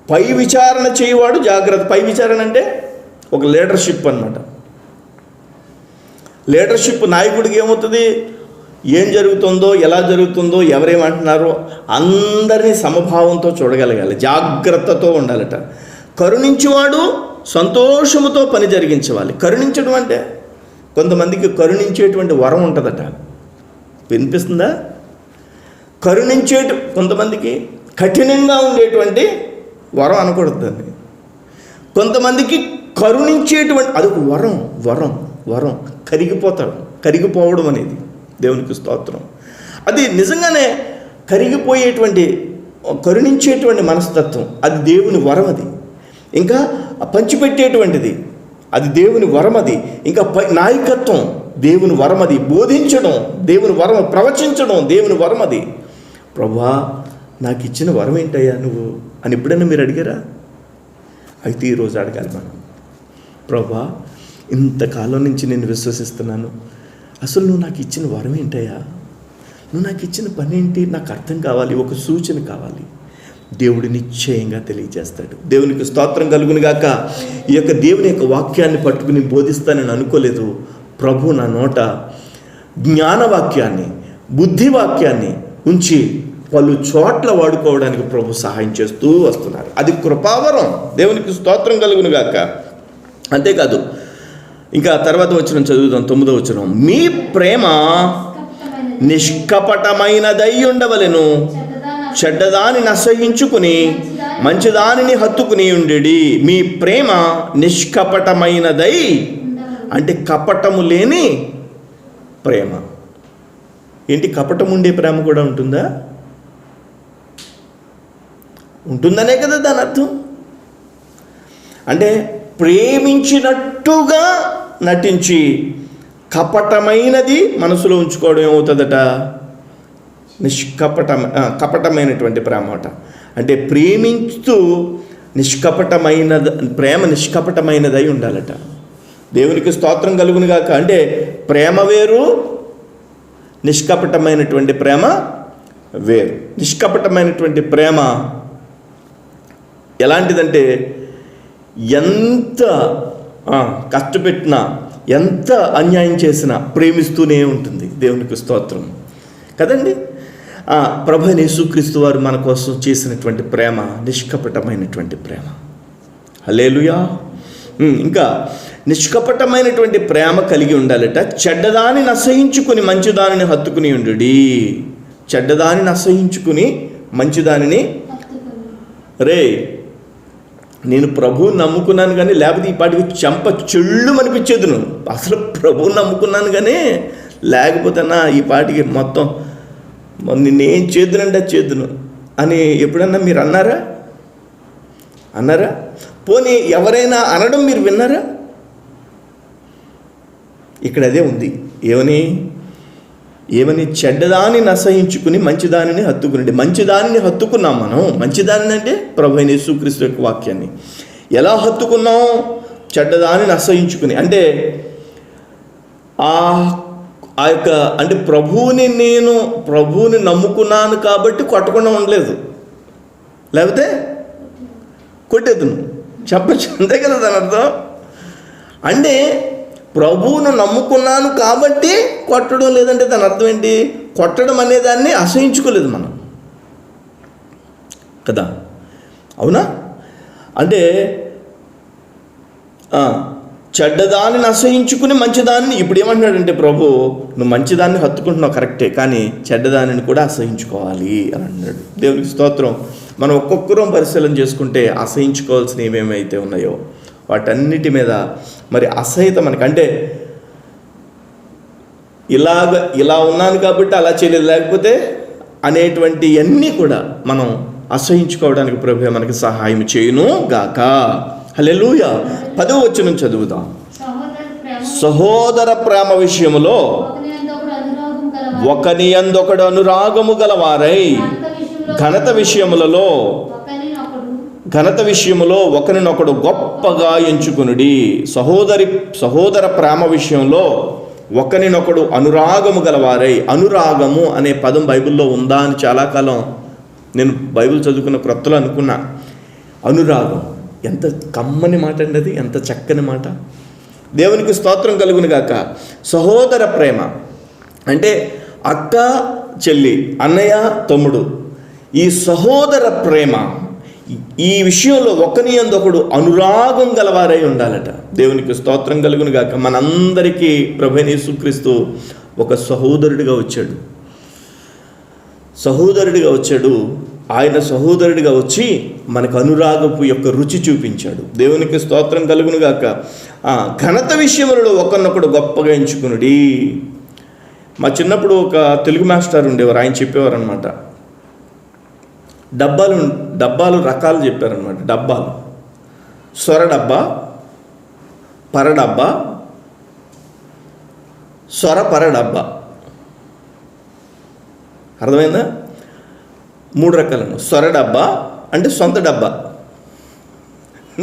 పై విచారణ చేయవాడు జాగ్రత్త. పై విచారణ అంటే ఒక లీడర్షిప్ అన్నమాట. లీడర్షిప్ నాయకుడికి ఏమవుతుంది? ఏం జరుగుతుందో, ఎలా జరుగుతుందో, ఎవరేమంటున్నారో అందరినీ సమభావంతో చూడగలగాలి, జాగ్రత్తతో ఉండాలట. కరుణించేవాడు సంతోషముతో పని జరిగించవాలి. కరుణించడం అంటే కొంతమందికి కరుణించేటువంటి వరం ఉంటుందట. వినిపిస్తుందా? కొంతమందికి కఠినంగా ఉండేటువంటి వరం అనకూడదు దాన్ని. కొంతమందికి కరుణించేటువంటి అదొక వరం కరిగిపోవడం అనేది. దేవునికి స్తోత్రం. అది నిజంగానే కరుణించేటువంటి మనస్తత్వం, అది దేవుని వరం. అది ఇంకా పంచిపెట్టేటువంటిది, అది దేవుని వరం. అది ఇంకా నాయకత్వం దేవుని వరం. అది బోధించడం దేవుని వరం, ప్రవచించడం దేవుని వరం. అది ప్రభువా నాకు ఇచ్చిన వరం ఏంటయ్యా నువ్వు అని ఎప్పుడైనా మీరు అడిగారా? అయితే ఈరోజు అడగాలి మనం. ప్రభువా ఇంతకాలం నుంచి నేను విశ్వసిస్తున్నాను, అసలు నువ్వు నాకు ఇచ్చిన వరం ఏంటయ్యా? నువ్వు నాకు ఇచ్చిన పని ఏంటి? నాకు అర్థం కావాలి, ఒక సూచన కావాలి. దేవుడు నిశ్చయంగా తెలియజేస్తాడు. దేవునికి స్తోత్రం కలుగును గాక. ఈ యొక్క దేవుని యొక్క వాక్యాన్ని పట్టుకుని బోధిస్తానని అనుకోలేదు. ప్రభు నా నోట జ్ఞానవాక్యాన్ని, బుద్ధివాక్యాన్ని ఉంచి పలు చోట్ల వాడుకోవడానికి ప్రభు సహాయం చేస్తూ వస్తున్నారు. అది కృపావరం. దేవునికి స్తోత్రం కలుగును గాక. అంతేకాదు, ఇంకా తర్వాత వచనం చదువుదాం, 9వ వచనం. మీ ప్రేమ నిష్కపటమైనదై ఉండవలెను, చెడ్డదానిని అసహించుకుని మంచిదానిని హత్తుకుని ఉండేడి. మీ ప్రేమ నిష్కపటమైనదై అంటే కపటము లేని ప్రేమ. ఏంటి, కపటం ఉండే ప్రేమ కూడా ఉంటుందా? ఉంటుందనే కదా దాని అర్థం. అంటే ప్రేమించినట్టుగా నటించి కపటమైనది మనసులో ఉంచుకోవడం ఏమవుతుందట? కపటమైనటువంటి ప్రేమ అట. అంటే ప్రేమించుతూ ప్రేమ నిష్కపటమైనదై ఉండాలట. దేవునికి స్తోత్రం కలుగును గాక. అంటే ప్రేమ వేరు, నిష్కపటమైనటువంటి ప్రేమ వేరు. నిష్కపటమైనటువంటి ప్రేమ ఎలాంటిదంటే ఎంత కష్టపెట్టినా, ఎంత అన్యాయం చేసినా ప్రేమిస్తూనే ఉంటుంది. దేవునికి స్తోత్రం కదండి. ప్రభు యేసుక్రీస్తు వారు మన కోసం చేసినటువంటి ప్రేమ నిష్కపటమైనటువంటి ప్రేమ. హల్లెలూయా. ఇంకా నిష్కపటమైనటువంటి ప్రేమ కలిగి ఉండాలట. చెడ్డదానిని అసహించుకుని మంచిదానిని హత్తుకుని ఉండుడి. చెడ్డదానిని అసహించుకుని మంచిదానిని. రే, నేను ప్రభువుని నమ్ముకున్నాను కానీ లేకపోతే ఈ పాటికి చెంప చెళ్ళు అనిపించేది. నువ్వు అసలు ప్రభువుని నమ్ముకున్నాను కానీ లేకపోతే ఈ పాటికి మొత్తం నిన్నేం చేద్దునంటే అది చేద్దును అని ఎప్పుడన్నా మీరు అన్నారా? పోనీ ఎవరైనా అనడం మీరు విన్నారా? ఇక్కడ అదే ఉంది. ఏమని చెడ్డదానిని అసహించుకుని మంచిదానిని హత్తుకునండి. మంచిదానిని హత్తుకున్నాం మనం. మంచిదానిని అంటే ప్రభు అయిన యేసుక్రీస్తు యొక్క వాక్యాన్ని ఎలా హత్తుకున్నాం? చెడ్డదానిని అసహించుకుని. అంటే ఆ యొక్క అంటే ప్రభువుని నమ్ముకున్నాను కాబట్టి కొట్టకుండా ఉండలేదు, లేకపోతే కొట్టేద్దును చెప్పచ్చు. అంతే కదా దాని అర్థం. అంటే ప్రభువును నమ్ముకున్నాను కాబట్టి కొట్టడం లేదంటే దాని అర్థం ఏంటి? కొట్టడం అనేదాన్ని అసహించుకోలేదు మనం కదా, అవునా? అంటే చెడ్డదానిని అసహించుకుని మంచిదాన్ని. ఇప్పుడు ఏమంటున్నాడంటే ప్రభు, నువ్వు మంచిదాన్ని హత్తుకుంటున్నావు కరెక్టే, కానీ చెడ్డదానిని కూడా అసహించుకోవాలి అని అన్నాడు. దేవునికి స్తోత్రం. మనం ఒక్కొక్కరం పరిశీలన చేసుకుంటే అసహించుకోవాల్సిన ఏమేమైతే ఉన్నాయో వాటన్నిటి మీద మరి అసహ్యత మనకి. అంటే ఇలా ఉన్నాను కాబట్టి అలా చేయలేదు, లేకపోతే అనేటువంటి అన్నీ కూడా మనం అసహించుకోవడానికి ప్రభువే మనకి సహాయం చేయును గాక. హల్లెలూయా. 10వ వచనం చదువుదాం. సహోదర ప్రేమ విషయములో ఒకని యందొకడు అనురాగము గలవారై ఘనత విషయములో ఒకరినొకడు గొప్పగా ఎంచుకునుడి. సహోదర ప్రేమ విషయంలో ఒకరినొకడు అనురాగము గలవారై. అనురాగము అనే పదం బైబిల్లో ఉందా అని చాలా కాలం నేను బైబిల్ చదువుకున్న క్రొత్తలో అనుకున్నా. అనురాగం ఎంత కమ్మని మాట అండి, అది ఎంత చక్కని మాట. దేవునికి స్తోత్రం కలుగును గాక. సహోదర ప్రేమ అంటే అక్క చెల్లి, అన్నయ్య తమ్ముడు, ఈ సహోదర ప్రేమ ఈ విషయంలో ఒకని యందొకడు అనురాగం గలవారై ఉండాలట. దేవునికి స్తోత్రం కలుగును గాక. మనందరికీ ప్రభువైన యేసుక్రీస్తు ఒక సహోదరుడిగా వచ్చాడు. ఆయన సహోదరుడిగా వచ్చి మనకు అనురాగపు యొక్క రుచి చూపించాడు. దేవునికి స్తోత్రం కలుగును గాక. ఘనత విషయములలో ఒకరినొకడు గొప్పగా ఎంచుకునుడి. మా చిన్నప్పుడు ఒక తెలుగు మాస్టర్ ఉండేవారు, ఆయన చెప్పేవారు అనమాట. డబ్బాలు రకాలు చెప్పారనమాట. డబ్బాలు సొర డబ్బా, పర డబ్బా, సొర పర డబ్బా. అర్థమైందా? 3 రకాలను. సొర డబ్బా అంటే సొంత డబ్బా,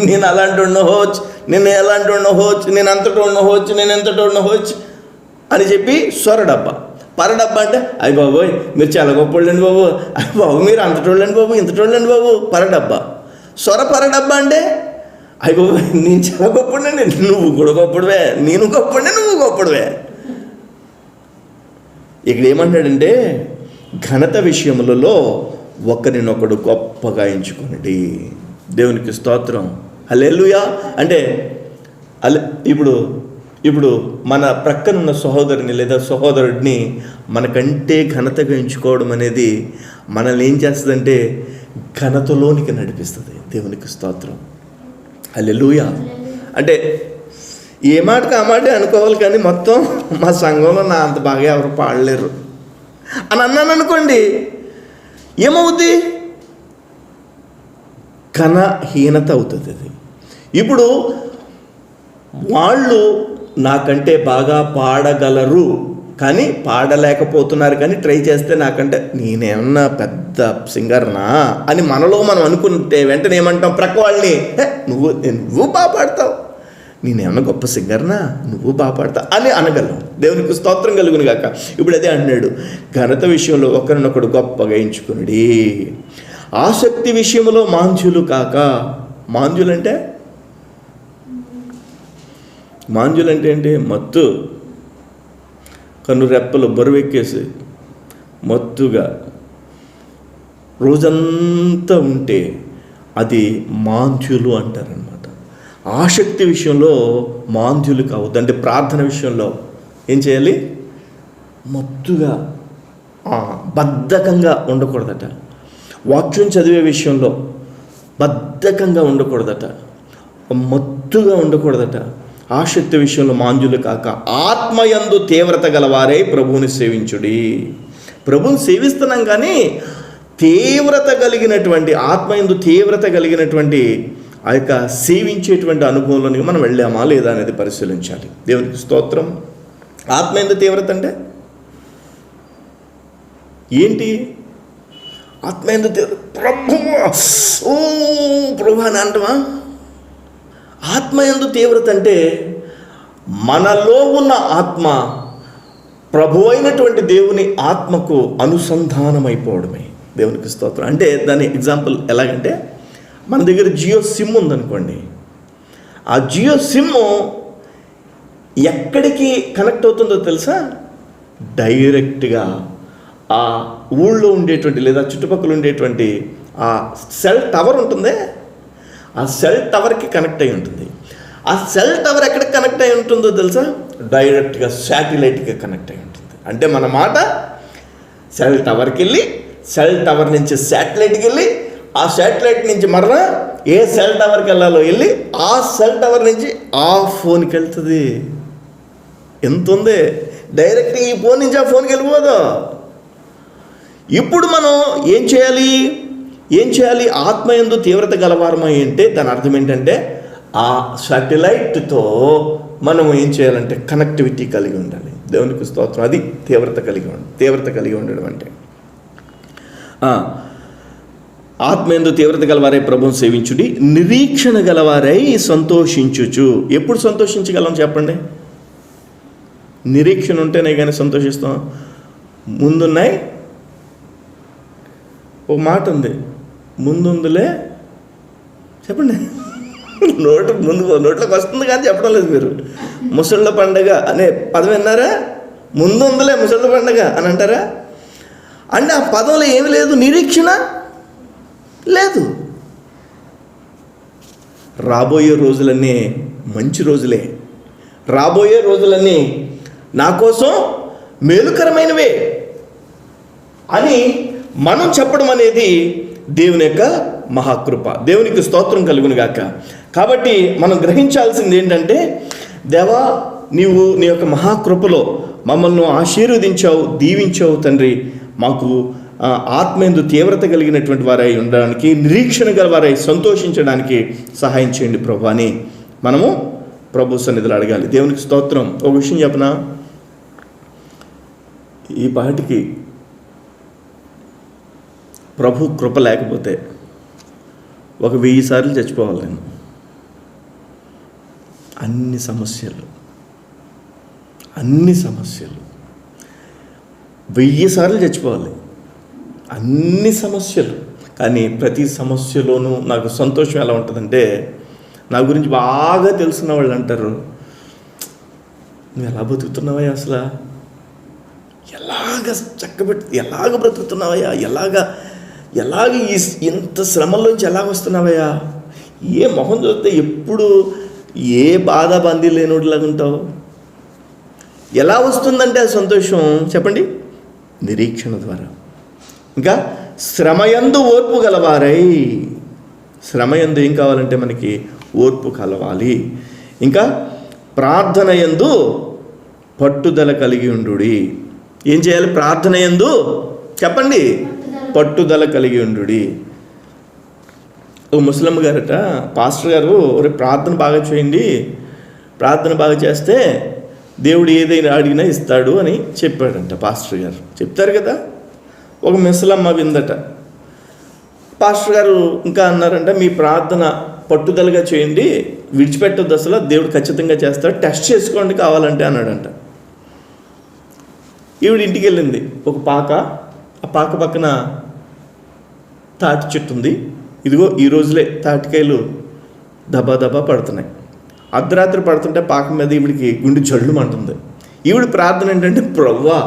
నేను అలాంటి ఉండవచ్చు, నేను ఎలాంటి ఉండవచ్చు, నేను అంతటి ఉండవచ్చు, నేను ఎంతటి ఉండవచ్చు అని చెప్పి సొర డబ్బా. పర డబ్బా అంటే అయ్య బాబోయ్ మీరు చాలా గొప్పవాళ్ళండి బాబు, అయ్య బాబు మీరు అంతటోళ్ళండి బాబు, ఇంతటోళ్ళండి బాబు, పర డబ్బా. సొర పర డబ్బా అంటే అయ్య బాబోయ్ నేను చాలా గొప్పండి, నువ్వు కూడా గొప్పడివే, నేను గొప్పండి, నువ్వు గొప్పడివే. ఇక్కడ ఏమంటాడంటే ఘనత విషయములలో ఒకరినొకడు గొప్పగా ఎంచుకొనిడి. దేవునికి స్తోత్రం. హల్లెలూయా. అంటే ఇప్పుడు మన ప్రక్కనున్న సహోదరుని లేదా సహోదరుడిని మనకంటే ఘనతగా ఎంచుకోవడం అనేది మనల్ని ఏం చేస్తుందంటే ఘనతలోనికి నడిపిస్తుంది. దేవునికి స్తోత్రం. హల్లెలూయా. అంటే ఏ మాటకు ఆ మాటే అనుకోవాలి, కానీ మొత్తం మా సంఘంలో నా అంత బాగా ఎవరు పాడలేరు అని అన్నాను అనుకోండి, ఏమవుద్ది? ఘనహీనత అవుతుంది అది. ఇప్పుడు వాళ్ళు నాకంటే బాగా పాడగలరు కానీ పాడలేకపోతున్నారు, కానీ ట్రై చేస్తే నాకంటే నేనేమన్నా పెద్ద సింగర్నా అని మనలో మనం అనుకుంటే వెంటనే ఏమంటాం? ప్రక్క వాళ్ళని, నువ్వు బాగా పాడతావు, నేనేమన్నా గొప్ప సింగర్నా, నువ్వు బాగా పాడతావు అని అనగలం. దేవునికి స్తోత్రం కలుగును గాక. ఇప్పుడు అదే అంటున్నాడు, ఘనత విషయంలో ఒకరినొకడు గొప్పగా ఎంచుకునుడి, ఆసక్తి విషయంలో మాంద్యులు కాక. మాంద్యులంటే ఏంటి? మత్తు, కన్ను రెప్పలు బరువెక్కేసి మత్తుగా రోజంతా ఉంటే అది మాంద్యులు అంటారనమాట. ఆసక్తి విషయంలో మాంద్యులు కావద్దు. అంటే ప్రార్థన విషయంలో ఏం చేయాలి? మత్తుగా బద్ధకంగా ఉండకూడదట. వాక్యం చదివే విషయంలో బద్ధకంగా ఉండకూడదట, మత్తుగా ఉండకూడదట. ఆసక్తి విషయంలో మాంద్యులు కాక ఆత్మయందు తీవ్రత గలవారై ప్రభువుని సేవించుడి. ప్రభువుని సేవిస్తున్నాం కానీ తీవ్రత కలిగినటువంటి, ఆత్మయందు తీవ్రత కలిగినటువంటి ఆ యొక్క సేవించేటువంటి అనుభవంలోనికి మనం వెళ్ళామా లేదా అనేది పరిశీలించాలి. దేవునికి స్తోత్రం. ఆత్మయందు తీవ్రత అంటే ఏంటి? ఆత్మయందు ప్రభు అని అంటమా? ఆత్మయందు తీవ్రత అంటే మనలో ఉన్న ఆత్మ ప్రభు అయినటువంటి దేవుని ఆత్మకు అనుసంధానమైపోవడమే. దేవునికి స్తోత్రం. అంటే దాని ఎగ్జాంపుల్ ఎలాగంటే, మన దగ్గర జియో సిమ్ ఉందనుకోండి, ఆ జియో సిమ్ ఎక్కడికి కనెక్ట్ అవుతుందో తెలుసా? డైరెక్ట్గా ఆ ఊళ్ళో ఉండేటువంటి లేదా చుట్టుపక్కల ఉండేటువంటి ఆ సెల్ టవర్ ఉంటుందే, ఆ సెల్ టవర్కి కనెక్ట్ అయి ఉంటుంది. ఆ సెల్ టవర్ ఎక్కడికి కనెక్ట్ అయి ఉంటుందో తెలుసా? డైరెక్ట్గా శాటిలైట్గా కనెక్ట్ అయి ఉంటుంది. అంటే మన మాట సెల్ టవర్కి వెళ్ళి, సెల్ టవర్ నుంచి శాటిలైట్కి వెళ్ళి, ఆ శాటిలైట్ నుంచి మరలా ఏ సెల్ టవర్కి వెళ్ళాలో వెళ్ళి, ఆ సెల్ టవర్ నుంచి ఆ ఫోన్కి వెళ్తుంది. ఎంత ఉంది? డైరెక్ట్గా ఈ ఫోన్ నుంచి ఆ ఫోన్కి వెళ్ళిపోదు. ఇప్పుడు మనం ఏం చేయాలి? ఆత్మయందు తీవ్రత గలవారమై అంటే దాని అర్థం ఏంటంటే ఆ శాటిలైట్తో మనం ఏం చేయాలంటే కనెక్టివిటీ కలిగి ఉండాలి. దేవునికి స్తోత్రం. అది తీవ్రత కలిగి ఉండడం అంటే. ఆత్మయందు తీవ్రత గలవారై ప్రభువుని సేవించుడి, నిరీక్షణ గలవారై సంతోషించుచు. ఎప్పుడు సంతోషించగలం చెప్పండి? నిరీక్షణ ఉంటేనే కానీ సంతోషిస్తాం. ముందున్నాయి ఒక మాట ఉంది, ముందుందులే చెప్పండి. నోట్లోకి వస్తుంది కానీ చెప్పడం లేదు మీరు. ముసళ్ళ పండగ అనే పదం విన్నారా? ముందుందులే ముసళ్ళ పండగ అని అంటారా? అంటే ఆ పదంలో ఏమి లేదు, నిరీక్షణ లేదు. రాబోయే రోజులన్నీ మంచి రోజులే, రాబోయే రోజులన్నీ నా కోసం మేలుకరమైనవే అని మనం చెప్పడం అనేది దేవుని యొక్క మహాకృప. దేవునికి స్తోత్రం కలుగును గాక. కాబట్టి మనం గ్రహించాల్సింది ఏంటంటే, దేవా నీవు నీ యొక్క మహాకృపలో మమ్మల్ని ఆశీర్వదించావు, దీవించావు తండ్రి. మాకు ఆత్మయందు తీవ్రత కలిగినటువంటి వారై ఉండడానికి, నిరీక్షణ గల వారై సంతోషించడానికి సహాయం చేయండి ప్రభు అని మనము ప్రభు సన్నిధిలో అడగాలి. దేవునికి స్తోత్రం. ఒక విషయం చెప్పనా, ఈ పాటికి ప్రభు కృప లేకపోతే 1000 సార్లు చచ్చిపోవాలి నేను. అన్ని సమస్యలు 1000 సార్లు చచ్చిపోవాలి, అన్ని సమస్యలు. కానీ ప్రతి సమస్యలోనూ నాకు సంతోషం ఎలా ఉంటుందంటే, నా గురించి బాగా తెలుసున్న వాళ్ళు అంటారు, నువ్వు ఎలా బతుకుతున్నావా అసలు, ఎలాగ ఎలాగ బ్రతుకుతున్నావయ్యా, ఎలాగ ఇంత శ్రమల్లోంచి ఎలాగ వస్తున్నావయ్యా? ఏ మొహం చూస్తే ఎప్పుడు ఏ బాధ బందీ లేనోడిలాగా ఉంటావు? ఎలా వస్తుందంటే ఆ సంతోషం చెప్పండి? నిరీక్షణ ద్వారా. ఇంకా శ్రమయందు ఓర్పు గలవారై, శ్రమయందు ఏం కావాలంటే మనకి ఓర్పు కలవాలి. ఇంకా ప్రార్థన యందు పట్టుదల కలిగి ఉండుడి. ఏం చేయాలి? ప్రార్థన యందు చెప్పండి, పట్టుదల కలిగి ఉండుడి. ఓ ముస్లిం గారట, పాస్టర్ గారు, ఒరే ప్రార్థన బాగా చేయండి, ప్రార్థన బాగా చేస్తే దేవుడు ఏదైనా అడిగినా ఇస్తాడు అని చెప్పాడంట పాస్టర్ గారు. చెప్తారు కదా. ఒక ముసలమ్మ విందట. పాస్టర్ గారు ఇంకా అన్నారంట, మీ ప్రార్థన పట్టుదలగా చేయండి, విడిచిపెట్టొద్దు, అసలు దేవుడు ఖచ్చితంగా చేస్తాడు, టెస్ట్ చేసుకోండి కావాలంటే అన్నాడంట. ఈవిడ ఇంటికి వెళ్ళింది. ఒక పాక, ఆ పాక పక్కన తాటి చెట్టు ఉంది. ఇదిగో ఈ రోజులే తాటికాయలు దబా దబా పడుతున్నాయి. అర్ధరాత్రి పడుతుంటే పాక మీద ఈవిడికి గుండె జల్లు అంటుంది. ఈవిడ ప్రార్థన ఏంటంటే, ప్రభువా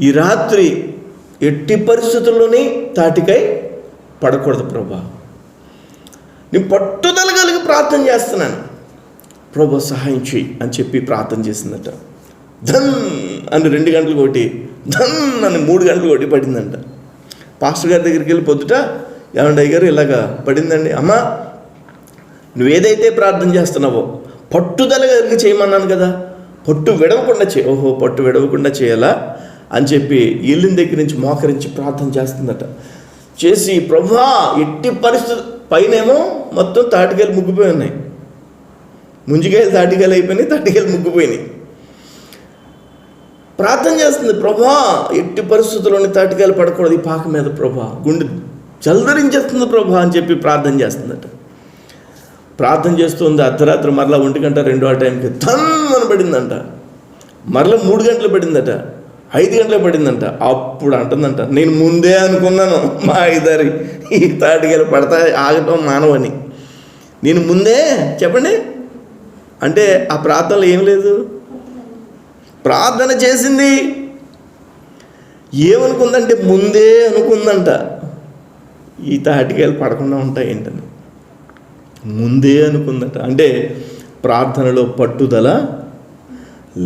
ఈ రాత్రి ఎట్టి పరిస్థితుల్లోనే తాటికాయ పడకూడదు ప్రభువా, నేను పట్టుదల కలిగి ప్రార్థన చేస్తున్నాను, ప్రభువా సహాయం చేయి అని చెప్పి ప్రార్థన చేసిందట. ధన్ అని 2 గంటలు కొట్టి, ధన్ అని 3 గంటలు కొట్టి పడిందంట. పాస్టర్ గారి దగ్గరికి వెళ్ళి పొద్దుట, ఏమండి అయ్యగారు ఇలాగా పడిందండి. అమ్మా నువ్వేదైతే ప్రార్థన చేస్తున్నావో పట్టుదలగా చేయమన్నాను కదా, పట్టు విడవకుండా ఓహో పట్టు విడవకుండా చేయాలా అని చెప్పి ఇల్లిన దగ్గర నుంచి మోకరించి ప్రార్థన చేస్తుందట. చేసి ప్రభువా ఎట్టి పరిస్థితి, పైనేమో మొత్తం తాటికాయలు ముగ్గిపోయి ఉన్నాయి, ముంజికాయలు తాటికాయలు అయిపోయినాయి, తాటికాయలు ముగ్గిపోయినాయి. ప్రార్థన చేస్తుంది, ప్రభువా ఎట్టి పరిస్థితుల్లోని తాటికాయలు పడకూడదు ఈ పాక మీద ప్రభువా, గుండె జల్దరించేస్తుంది ప్రభువా అని చెప్పి ప్రార్థన చేస్తుందట. ప్రార్థన చేస్తుంది. అర్ధరాత్రి మరలా 1 గంట 2 ఆ టైంకి ధన్ పడిందంట. మరలా 3 గంటలు పడిందట, 5 గంటలకు పడిందంట. అప్పుడు అంటుందంట, నేను ముందే అనుకున్నాను మా ఇద్దరి ఈ తాటికాయలు పడతా ఆగటం మానవని, నేను ముందే చెప్పండి. అంటే ఆ ప్రార్థనలో ఏం లేదు, ప్రార్థన చేసింది. ఏమనుకుందంటే ముందే అనుకుందంట ఈ తాటికాయలు పడకుండా ఉంటాయి ఏంటని, ముందే అనుకుందట. అంటే ప్రార్థనలో పట్టుదల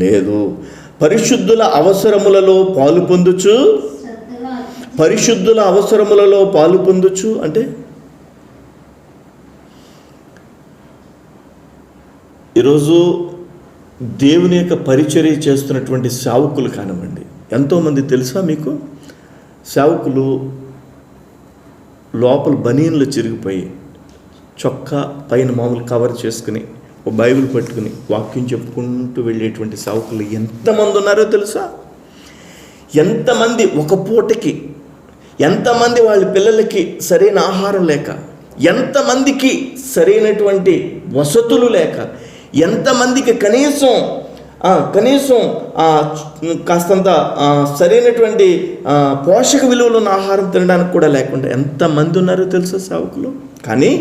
లేదు. పరిశుద్ధుల అవసరములలో పాలు పొందుచు, పరిశుద్ధుల అవసరములలో పాలు పొందుచు అంటే ఈరోజు దేవుని యొక్క పరిచర్య చేస్తున్నటువంటి సేవకులు కానివ్వండి, ఎంతోమంది తెలుసా మీకు, సేవకులు లోపల బనీన్లు చిరిగిపోయి చొక్కా పైన మామూలు కవర్ చేసుకుని ఒక బైబిల్ పట్టుకుని వాక్యం చెప్పుకుంటూ వెళ్ళేటువంటి సేవకులు ఎంతమంది ఉన్నారో తెలుసా? ఎంతమంది ఒక పూటకి, ఎంతమంది వాళ్ళ పిల్లలకి సరైన ఆహారం లేక, ఎంతమందికి సరైనటువంటి వసతులు లేక, ఎంతమందికి కనీసం కాస్తంత సరైనటువంటి పోషక విలువలు ఉన్న ఆహారం తినడానికి కూడా లేకుండా ఎంతమంది ఉన్నారో తెలుసా సేవకులు. కానీ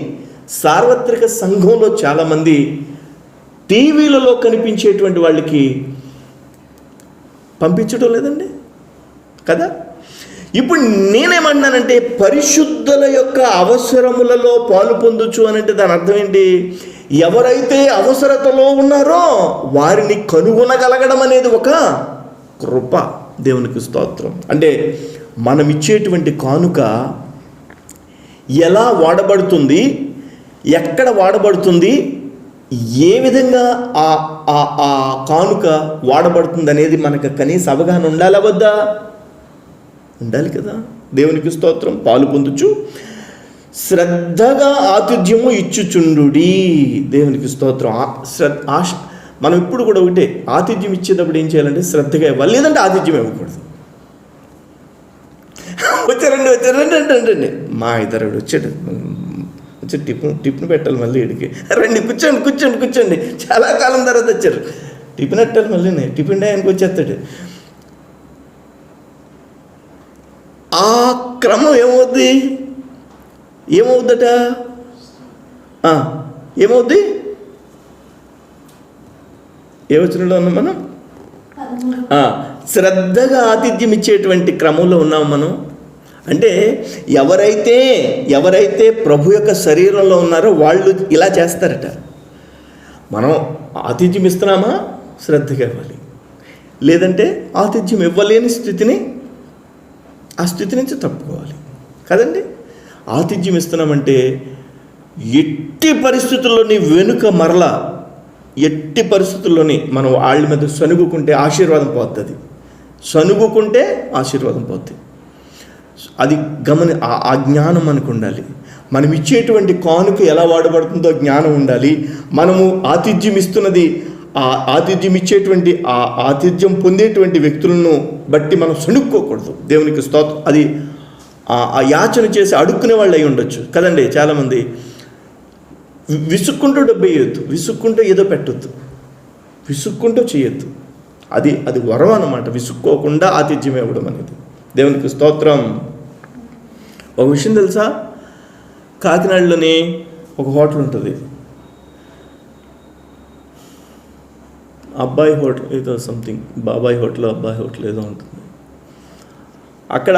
సార్వత్రిక సంఘంలో చాలామంది టీవీలలో కనిపించేటువంటి వాళ్ళకి పంపించడం లేదండి కదా. ఇప్పుడు నేనేమంటున్నానంటే పరిశుద్ధుల యొక్క అవసరములలో పాలు పొందొచ్చు అని అంటే దాని అర్థం ఏంటి? ఎవరైతే అవసరతలో ఉన్నారో వారిని కనుగొనగలగడం అనేది ఒక కృప. దేవునికి స్తోత్రం. అంటే మనం ఇచ్చేటువంటి కానుక ఎలా వాడబడుతుంది, ఎక్కడ వాడబడుతుంది, ఏ విధంగా ఆ కానుక వాడబడుతుంది అనేది మనకు కనీస అవగాహన ఉండాలా వద్దా? ఉండాలి కదా. దేవునికి స్తోత్రం. పాలు పొందుచు శ్రద్ధగా ఆతిథ్యము ఇచ్చుచుండుడి. దేవునికి స్తోత్రం. మనం ఇప్పుడు కూడా ఒకటే, ఆతిథ్యం ఇచ్చేటప్పుడు ఏం చేయాలంటే శ్రద్ధగా ఇవ్వాలి, లేదంటే ఆతిథ్యం ఇవ్వకూడదు. వచ్చారండి మా ఇద్దరు వచ్చాడు, వచ్చి టిఫిన్ పెట్టాలి మళ్ళీ ఇడికి, రండి కూర్చోండి చాలా కాలం తర్వాత వచ్చారు, టిఫిన్ పెట్టాలి మళ్ళీ, టిఫిన్ టైంకి వచ్చేస్తాడు. ఆ క్రమం ఏమవుద్దట? ఏమవుద్ది? ఏ వచనంలో ఉన్నాం మనం? శ్రద్ధగా ఆతిథ్యం ఇచ్చేటువంటి క్రమంలో ఉన్నాం మనం. అంటే ఎవరైతే ప్రభు యొక్క శరీరంలో ఉన్నారో వాళ్ళు ఇలా చేస్తారట. మనం ఆతిథ్యం ఇస్తున్నామా, శ్రద్ధగా ఇవ్వాలి. లేదంటే ఆతిథ్యం ఇవ్వలేని ఆ స్థితి నుంచి తప్పుకోవాలి కదండి. ఆతిథ్యం ఇస్తున్నామంటే ఎట్టి పరిస్థితుల్లోని వెనుక మరలా, ఎట్టి పరిస్థితుల్లోని మనం వాళ్ళ మీద సనుగుకుంటే ఆశీర్వాదం పోతుంది. సనుగుకుంటే ఆశీర్వాదం పోతుంది. అది ఆ జ్ఞానం మనకు ఉండాలి. మనం ఇచ్చేటువంటి కానుక ఎలా వాడబడుతుందో జ్ఞానం ఉండాలి. మనము ఆతిథ్యం ఇస్తున్నది, ఆ ఆతిథ్యం ఇచ్చేటువంటి ఆ ఆతిథ్యం పొందేటువంటి వ్యక్తులను బట్టి మనం సణుక్కోకూడదు. దేవునికి స్తోత్రం. అది ఆ యాచన చేసి అడుక్కునే వాళ్ళు అయి ఉండొచ్చు కదండి. చాలామంది విసుక్కుంటూ డబ్బు వేయొద్దు, విసుక్కుంటూ ఏదో పెట్టొద్దు, విసుక్కుంటూ చేయొద్దు. అది వరం అన్నమాట. విసుక్కోకుండా ఆతిథ్యం ఇవ్వడం అనేది. దేవునికి స్తోత్రం. ఒక విషయం తెలుసా, కాకినాడలోని ఒక హోటల్ ఉంటుంది, అబ్బాయి హోటల్ ఏదో సంథింగ్, బాబాయ్ హోటల్, అబ్బాయి హోటల్ ఏదో ఉంటుంది. అక్కడ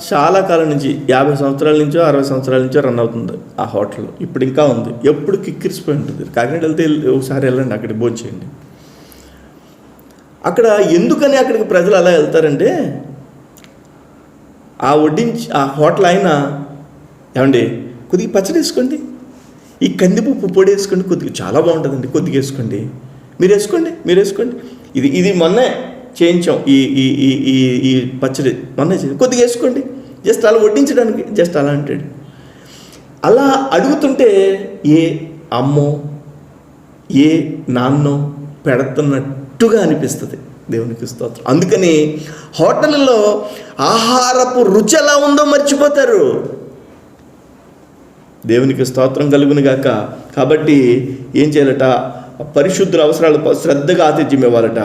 చాలా కాలం నుంచి 50 సంవత్సరాల నుంచో 60 సంవత్సరాల నుంచో రన్ అవుతుంది ఆ హోటల్. ఇప్పుడు ఇంకా ఉంది, ఎప్పుడు కిక్కిరిసిపోయి ఉంటుంది. కాకినాడ వెళ్తే ఒకసారి వెళ్ళండి, అక్కడికి భోజనం చేయండి. అక్కడ ఎందుకని అక్కడికి ప్రజలు అలా వెళ్తారంటే, ఆ హోటల్ ఆయన ఏమండి కొద్దిగా పచ్చడి వేసుకోండి, ఈ కందిపప్పు పొడి వేసుకోండి, కొద్దిగా చాలా బాగుంటుందండి, కొద్దిగా వేసుకోండి, మీరు వేసుకోండి. ఇది మొన్నే చేయించాం, ఈ పచ్చడి మొన్నే చేయించాం, కొద్దిగా వేసుకోండి, జస్ట్ అలా వడ్డించడానికి, జస్ట్ అలా అంటాడు. అలా అడుగుతుంటే ఏ అమ్మో ఏ నాన్నో పెడుతున్నట్టుగా అనిపిస్తుంది. దేవునికి స్తోత్రం. అందుకని హోటళ్ళలో ఆహారపు రుచి ఎలా ఉందో మర్చిపోతారు. దేవునికి స్తోత్రం కలుగును గాక. కాబట్టి ఏం చేయాలట, పరిశుద్ధుల అవసరాలు శ్రద్ధగా ఆతిథ్యం ఇవ్వాలట.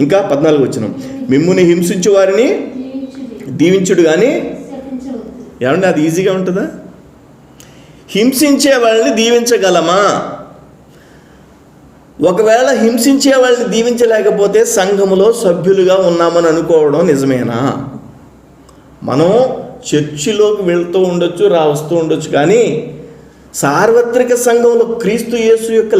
ఇంకా 14 వచనం, మిమ్ముని హింసించు వారిని దీవించుడు కానీ. ఏమంటే అది ఈజీగా ఉంటుందా? హింసించే వాళ్ళని దీవించగలమా? ఒకవేళ హింసించే వాళ్ళని దీవించలేకపోతే సంఘములో సభ్యులుగా ఉన్నామని అనుకోవడం నిజమేనా? మనం చర్చిలోకి వెళ్తూ ఉండొచ్చు, వస్తూ ఉండొచ్చు, కానీ సార్వత్రిక సంఘంలో క్రీస్తు యేసు యొక్క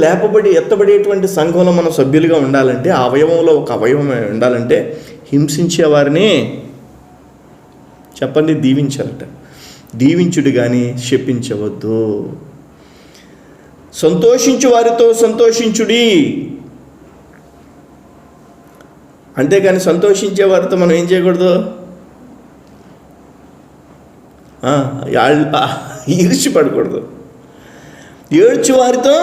ఎత్తబడేటువంటి సంఘంలో మనం సభ్యులుగా ఉండాలంటే, ఆ అవయవంలో ఒక అవయవం ఉండాలంటే హింసించే వారిని చెప్పండి దీవించాలట. దీవించుడు కానీ శపించవద్దు. సంతోషించు వారితో సంతోషించుడి. అంతేగాని సంతోషించే వారితో మనం ఏం చేయకూడదు, ఈర్ష్యపడకూడదు. ఏడ్చు వారితో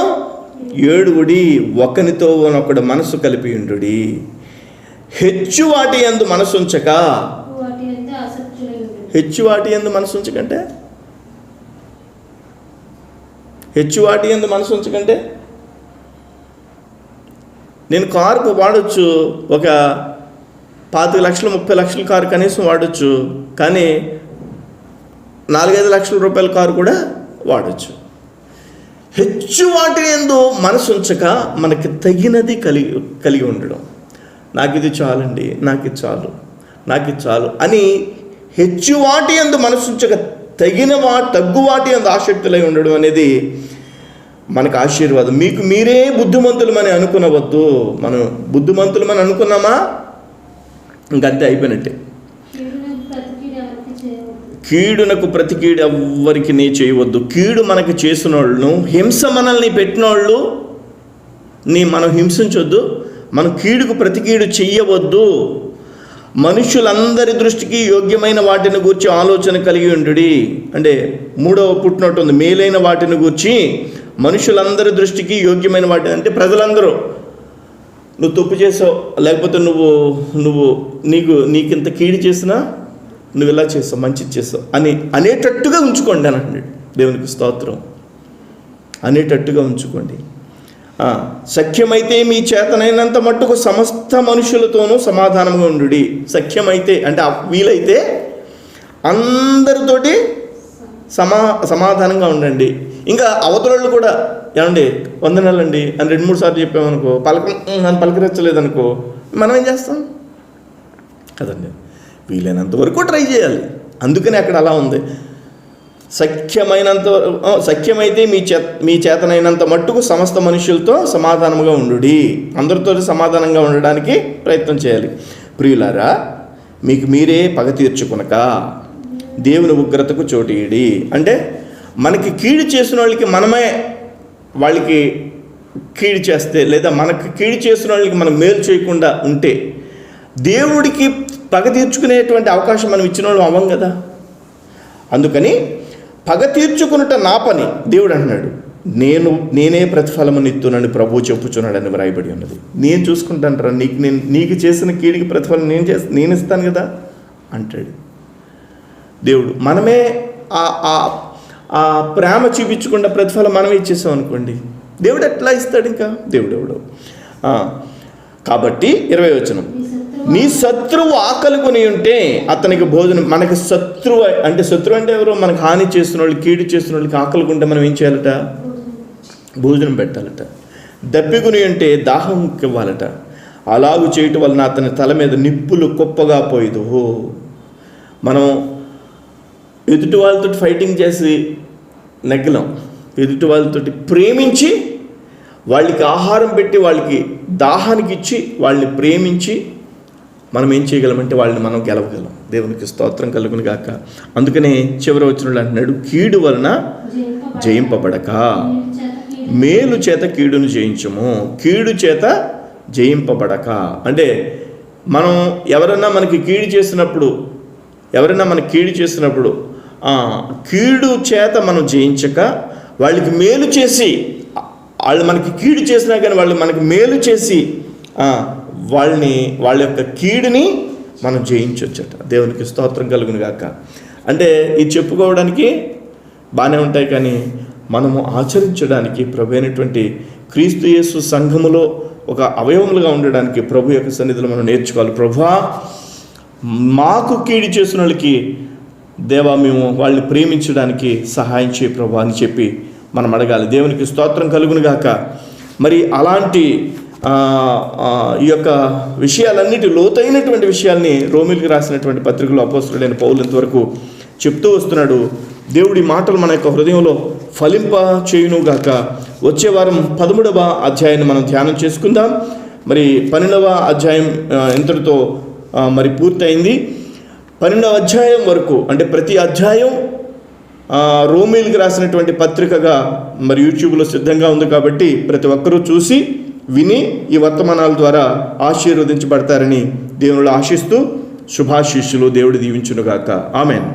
ఏడువుడి, ఒకనితో ఒకడు మనసు కలిపి ఉండుడి. హెచ్చు వాటి యందు మనసు ఉంచక. హెచ్చు వాటి యందు మనసు ఉంచకంటే, హెచ్చు వాటి యందు మనసు ఉంచకంటే, నేను కారుకు వాడచ్చు, ఒక 25 లక్షలు 30 లక్షల కారు కనీసం వాడచ్చు, కానీ 4-5 లక్షల రూపాయల కారు కూడా వాడచ్చు. హెచ్చు వాటి యందు మనసు ఉంచక మనకి తగినది కలిగి ఉండడం. నాకు ఇది చాలండి, నాకు ఇది చాలు అని హెచ్చు వాటి యందు మనసు ఉంచక తగ్గు వాటి యందు ఆసక్తులై ఉండడం అనేది మనకు ఆశీర్వాదం. మీకు మీరే బుద్ధిమంతులమని అనుకునవద్దు. మనం బుద్ధిమంతులమని అనుకున్నామా ఇంకంతే, అయిపోయినట్టే. కీడునకు ప్రతి కీడు ఎవ్వరికి నీ చేయవద్దు. కీడు మనకు చేసిన వాళ్ళను, హింస మనల్ని పెట్టిన వాళ్ళు మనం హింసించొద్దు. మనం కీడుకు ప్రతి కీడు చెయ్యవద్దు. మనుషులందరి దృష్టికి యోగ్యమైన వాటిని గూర్చి ఆలోచన కలిగి ఉండుడి. అంటే 3వ పుట్టినట్టు ఉంది, మేలైన వాటిని గూర్చి మనుషులందరి దృష్టికి యోగ్యమైన వాటిని అంటే ప్రజలందరూ, నువ్వు తప్పు చేసావు, లేకపోతే నీకింత కీడు చేసినా నువ్వు ఇలా చేసావు, మంచిది చేసావు అనేటట్టుగా ఉంచుకోండి అని అంటున్నాడు. దేవునికి స్తోత్రం. అనేటట్టుగా ఉంచుకోండి. సఖ్యమైతే మీ చేతనైనంత మట్టుకు సమస్త మనుషులతోనూ సమాధానంగా ఉండుడి. సఖ్యమైతే అంటే వీలైతే అందరితోటి సమాధానంగా ఉండండి. ఇంకా అవతల కూడా ఏమండి వందనాలండి అని 2-3 సార్లు చెప్పామనుకో, పలకరించలేదనుకో, మనం ఏం చేస్తాం? కదండి. వీలైనంత వరకు ట్రై చేయాలి. అందుకని అక్కడ అలా ఉంది, సఖ్యమైతే మీ చేతనైనంత మట్టుకు సమస్త మనుషులతో సమాధానముగా ఉండుడి. అందరితో సమాధానంగా ఉండడానికి ప్రయత్నం చేయాలి. ప్రియులారా, మీకు మీరే పగ తీర్చుకునక దేవుని ఉగ్రతకు చోటీయడి. అంటే మనకి కీడు చేసిన వాళ్ళకి మనమే వాళ్ళకి కీడు చేస్తే, లేదా మనకి కీడు చేసిన వాళ్ళకి మనం మేలు చేయకుండా ఉంటే దేవుడికి పగ తీర్చుకునేటువంటి అవకాశం మనం ఇచ్చిన వాళ్ళు అవ్వం కదా. అందుకని పగ తీర్చుకున్నట నా పని, దేవుడు అంటున్నాడు. నేనే ప్రతిఫలమును ఇస్తున్నాను ప్రభువు చెప్పుచున్నాడని వ్రాయబడి ఉన్నది. నేను చూసుకుంటాను రా, నీకు చేసిన కీడికి ప్రతిఫలం నేను ఇస్తాను కదా అంటాడు దేవుడు. మనమే ఆ ప్రేమ చూపించకుండా ప్రతిఫలం మనమే ఇచ్చేసాం అనుకోండి, దేవుడు ఎట్లా ఇస్తాడు? ఇంకా దేవుడు ఎవడు. కాబట్టి 20వ వచనం, నీ శత్రువు ఆకలి కొని ఉంటే అతనికి భోజనం. మనకి శత్రువు అంటే ఎవరు? మనకు హాని చేస్తున్న వాళ్ళు, కీడు చేస్తున్న వాళ్ళకి ఆకలి కొంటే మనం ఏం చేయాలట? భోజనం పెట్టాలట. దప్పికొని ఉంటే దాహం ఇవ్వాలట. అలాగు చేయటం వలన అతని తల మీద నిప్పులు కుప్పగా పోయిదు. మనం ఎదుటి వాళ్ళతో ఫైటింగ్ చేసి నెగ్గలం. ఎదుటి వాళ్ళతో ప్రేమించి వాళ్ళకి ఆహారం పెట్టి వాళ్ళకి దాహానికి ఇచ్చి వాళ్ళని ప్రేమించి మనం ఏం చేయగలమంటే వాళ్ళని మనం గెలవగలం. దేవునికి స్తోత్రం కలుగును గాక. అందుకనే చివరి వచనంలో అంటున్నాడు, కీడు వలన జయింపబడక మేలు చేత కీడును జయించము. కీడు చేత జయింపబడక అంటే మనం ఎవరైనా మనకి కీడు చేసినప్పుడు కీడు చేత మనం జయించక వాళ్ళకి మేలు చేసి, వాళ్ళు మనకి కీడు చేసినా కానీ వాళ్ళు మనకి మేలు చేసి వాళ్ళ యొక్క కీడుని మనం జయించవచ్చట. దేవునికి స్తోత్రం కలుగును గాక. అంటే ఇది చెప్పుకోవడానికి బాగానే ఉంటాయి, కానీ మనము ఆచరించడానికి ప్రభు అయినటువంటి క్రీస్తు యేసు సంఘములో ఒక అవయవములుగా ఉండడానికి ప్రభు యొక్క సన్నిధిలో మనం నేర్చుకోవాలి. ప్రభువా, మాకు కీడు చేసిన వాళ్ళకి దేవా మేము వాళ్ళని ప్రేమించడానికి సహాయం చేయ ప్రభు అని చెప్పి మనం అడగాలి. దేవునికి స్తోత్రం కలుగును గాక. మరి అలాంటి ఈ యొక్క విషయాలన్నిటి లోతైనటువంటి విషయాల్ని రోమీయులకు రాసినటువంటి పత్రికలో అపోస్తలుడైన పౌలు ఇంతవరకు చెప్తూ వస్తున్నాడు. దేవుడి మాటలు మన యొక్క హృదయంలో ఫలింప చేయునుగాక. వచ్చే వారం 13వ అధ్యాయాన్ని మనం ధ్యానం చేసుకుందాం. మరి 12వ అధ్యాయం ఇంతటితో మరి పూర్తయింది. 12వ అధ్యాయం వరకు అంటే ప్రతి అధ్యాయం రోమీయులకు రాసినటువంటి పత్రికగా మరి యూట్యూబ్లో సిద్ధంగా ఉంది. కాబట్టి ప్రతి ఒక్కరూ చూసి విని ఈ వర్తమానాల ద్వారా ఆశీర్వదించబడతారని దేవుళ్ళు ఆశిస్తూ శుభాశీస్సులు దేవుడు దీవించునుగాక. ఆమెన్.